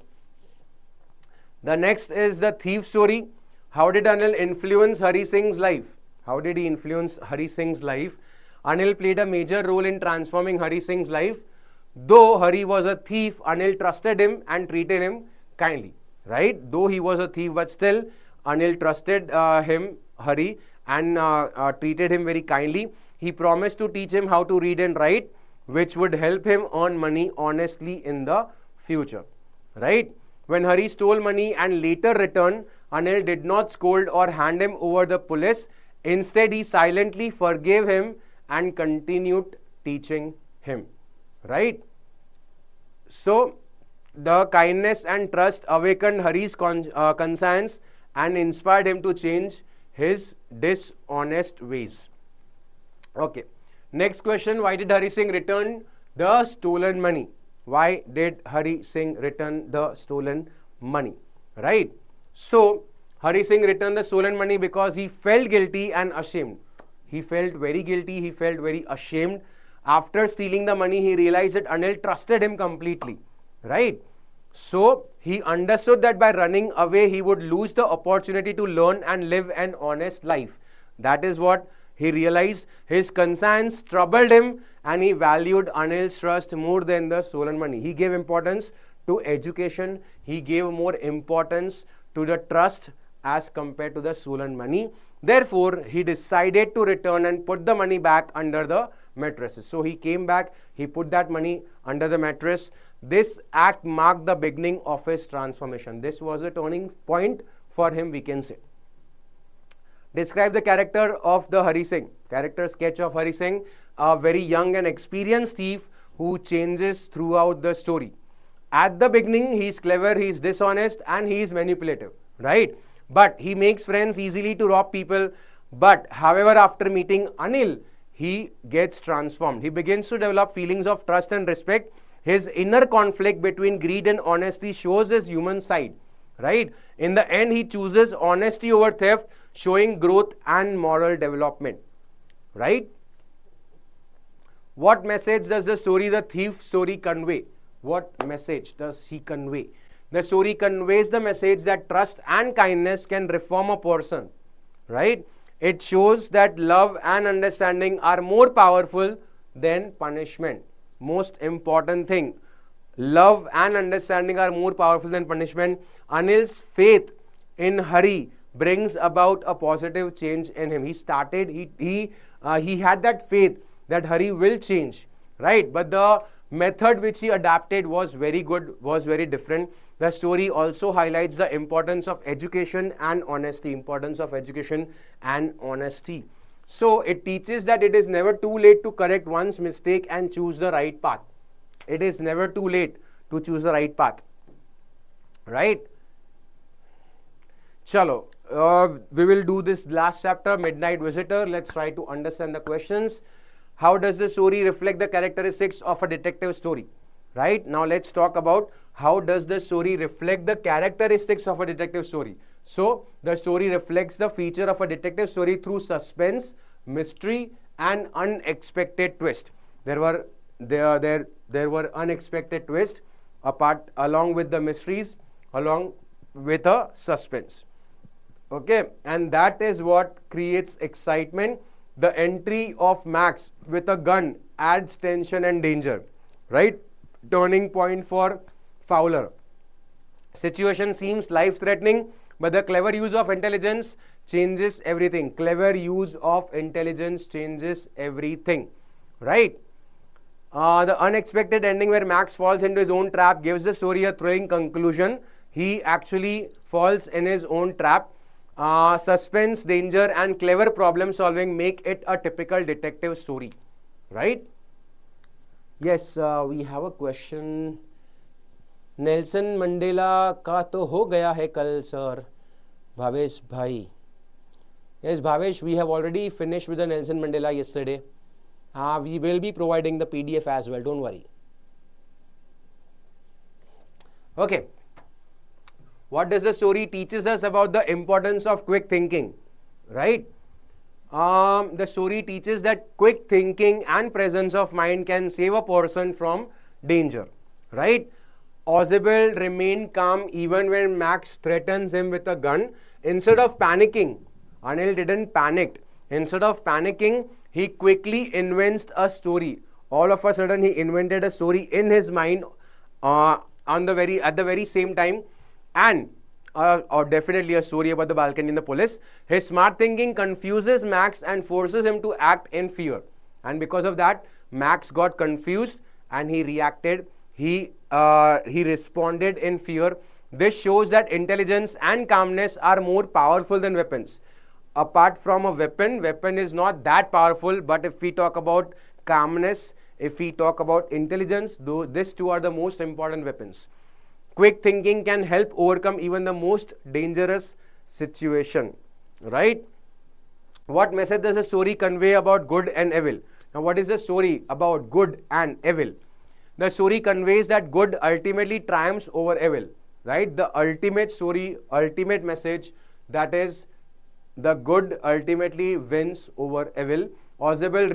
The next is the thief story. How did Anil influence Hari Singh's life? How did he influence Hari Singh's life? Anil played a major role in transforming Hari Singh's life. Though Hari was a thief, Anil trusted him and treated him kindly, right? Though he was a thief, but still Anil trusted Hari, and treated him very kindly. He promised to teach him how to read and write, which would help him earn money honestly in the future, right? When Hari stole money and later returned, Anil did not scold or hand him over the police. Instead, he silently forgave him and continued teaching him, right? So, the kindness and trust awakened Hari's conscience and inspired him to change his dishonest ways. Okay. Next question, why did Hari Singh return the stolen money? Why did Hari Singh return the stolen money, right? So, Hari Singh returned the stolen money because he felt guilty and ashamed. He felt very guilty, he felt very ashamed. After stealing the money, he realized that Anil trusted him completely, right? So, he understood that by running away, he would lose the opportunity to learn and live an honest life. That is what he realized. His conscience troubled him and he valued Anil's trust more than the stolen money. He gave importance to education. He gave more importance to the trust as compared to the stolen money. Therefore, he decided to return and put the money back under the mattresses. So, he came back, he put that money under the mattress. This act marked the beginning of his transformation. This was a turning point for him, we can say. Describe the character of the Hari Singh. Character sketch of Hari Singh, a very young and experienced thief who changes throughout the story. At the beginning, he is clever, he is dishonest and he is manipulative, right? But he makes friends easily to rob people. But however, after meeting Anil, he gets transformed. He begins to develop feelings of trust and respect. His inner conflict between greed and honesty shows his human side, right? In the end, he chooses honesty over theft, showing growth and moral development, right? What message does the story, the thief story, convey? What message does he convey? The story conveys the message that trust and kindness can reform a person, right? It shows that love and understanding are more powerful than punishment. Most important thing, love and understanding are more powerful than punishment. Anil's faith in Hari brings about a positive change in him. He had that faith that Hari will change, right? But the method which he adapted was very good, was very different. The story also highlights the importance of education and honesty. So it teaches that it is never too late to correct one's mistake and choose the right path. It is never too late to choose the right path, right? Chalo, we will do this last chapter, Midnight Visitor. Let's try to understand the questions. How does the story reflect the characteristics of a detective story? Right? Now let's talk about how does the story reflect the characteristics of a detective story. So the story reflects the feature of a detective story through suspense, mystery, and unexpected twist. There were unexpected twists along with the mysteries, along with a suspense. Okay, and that is what creates excitement. The entry of Max with a gun adds tension and danger, right? Turning point for Fowler. Situation seems life-threatening, but the clever use of intelligence changes everything. Clever use of intelligence changes everything, right? The unexpected ending where Max falls into his own trap gives the story a thrilling conclusion. He actually falls in his own trap. Suspense, danger, and clever problem solving make it a typical detective story, right? Yes, we have a question. Nelson Mandela का तो हो गया है कल sir, Bhavesh bhai. Yes, Bhavesh, we have already finished with the Nelson Mandela yesterday. We will be providing the PDF as well, don't worry. Okay. What does the story teaches us about the importance of quick thinking, right? The story teaches that quick thinking and presence of mind can save a person from danger, right? Ozebel remained calm even when Max threatens him with a gun. Instead of panicking, Anil didn't panic. Instead of panicking, he quickly invents a story. All of a sudden, he invented a story in his mind at the very same time. And or definitely a story about the balcony and the police. His smart thinking confuses Max and forces him to act in fear. And because of that, Max got confused and he reacted. He responded in fear. This shows that intelligence and calmness are more powerful than weapons. Apart from a weapon is not that powerful. But if we talk about calmness, if we talk about intelligence, these two are the most important weapons. Quick thinking can help overcome even the most dangerous situation, right? What message does the story convey about good and evil? Now, what is the story about good and evil? The story conveys that good ultimately triumphs over evil, right? The ultimate story, ultimate message, that is the good ultimately wins over evil. Ozebel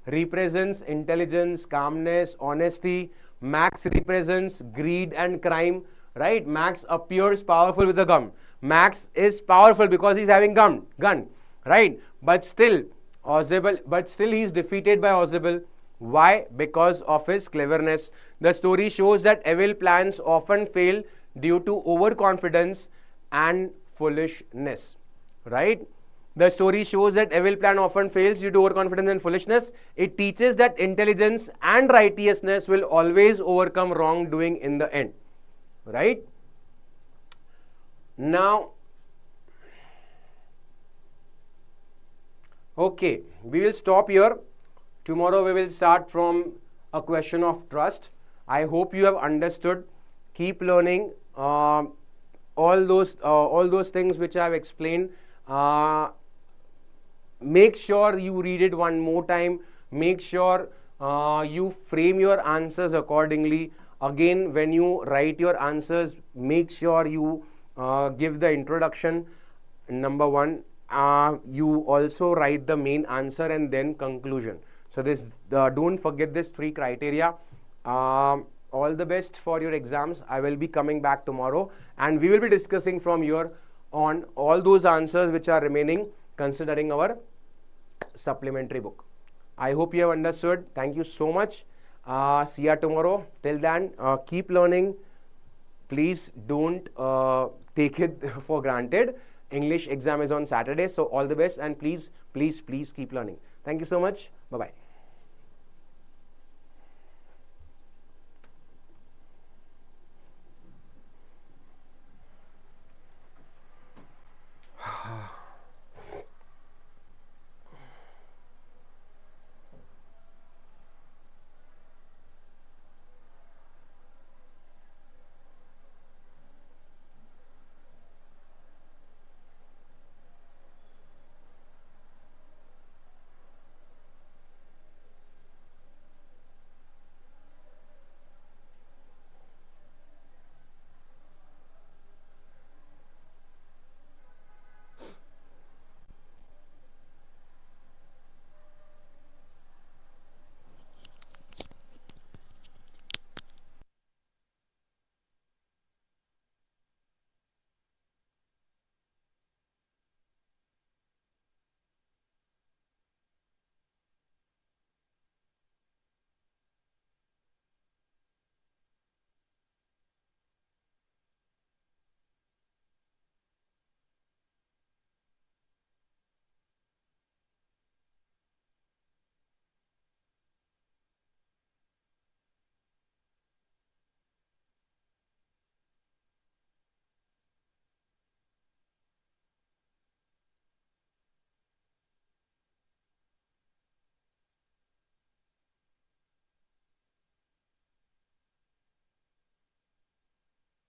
represents intelligence, calmness, honesty. Max represents greed and crime, right? Max appears powerful with a gun. Max is powerful because he's having gun, right? But still he is defeated by Ozebel. Why? Because of his cleverness. The story shows that evil plans often fail due to overconfidence and foolishness, right? The story shows that evil plan often fails due to overconfidence and foolishness. It teaches that intelligence and righteousness will always overcome wrongdoing in the end, right? Now, okay, we will stop here. Tomorrow we will start from a question of trust. I hope you have understood. Keep learning all those things which I have explained. Make sure you read it one more time. Make sure you frame your answers accordingly. Again, when you write your answers, make sure you give the introduction, number one. You also write the main answer and then conclusion. So this don't forget this 3 criteria. All the best for your exams. I will be coming back tomorrow and we will be discussing from your on all those answers which are remaining considering our supplementary book. I hope you have understood. Thank you so much. See you tomorrow. Till then, keep learning. Please don't take it for granted. English exam is on Saturday, so all the best, and please keep learning. Thank you so much. Bye-bye.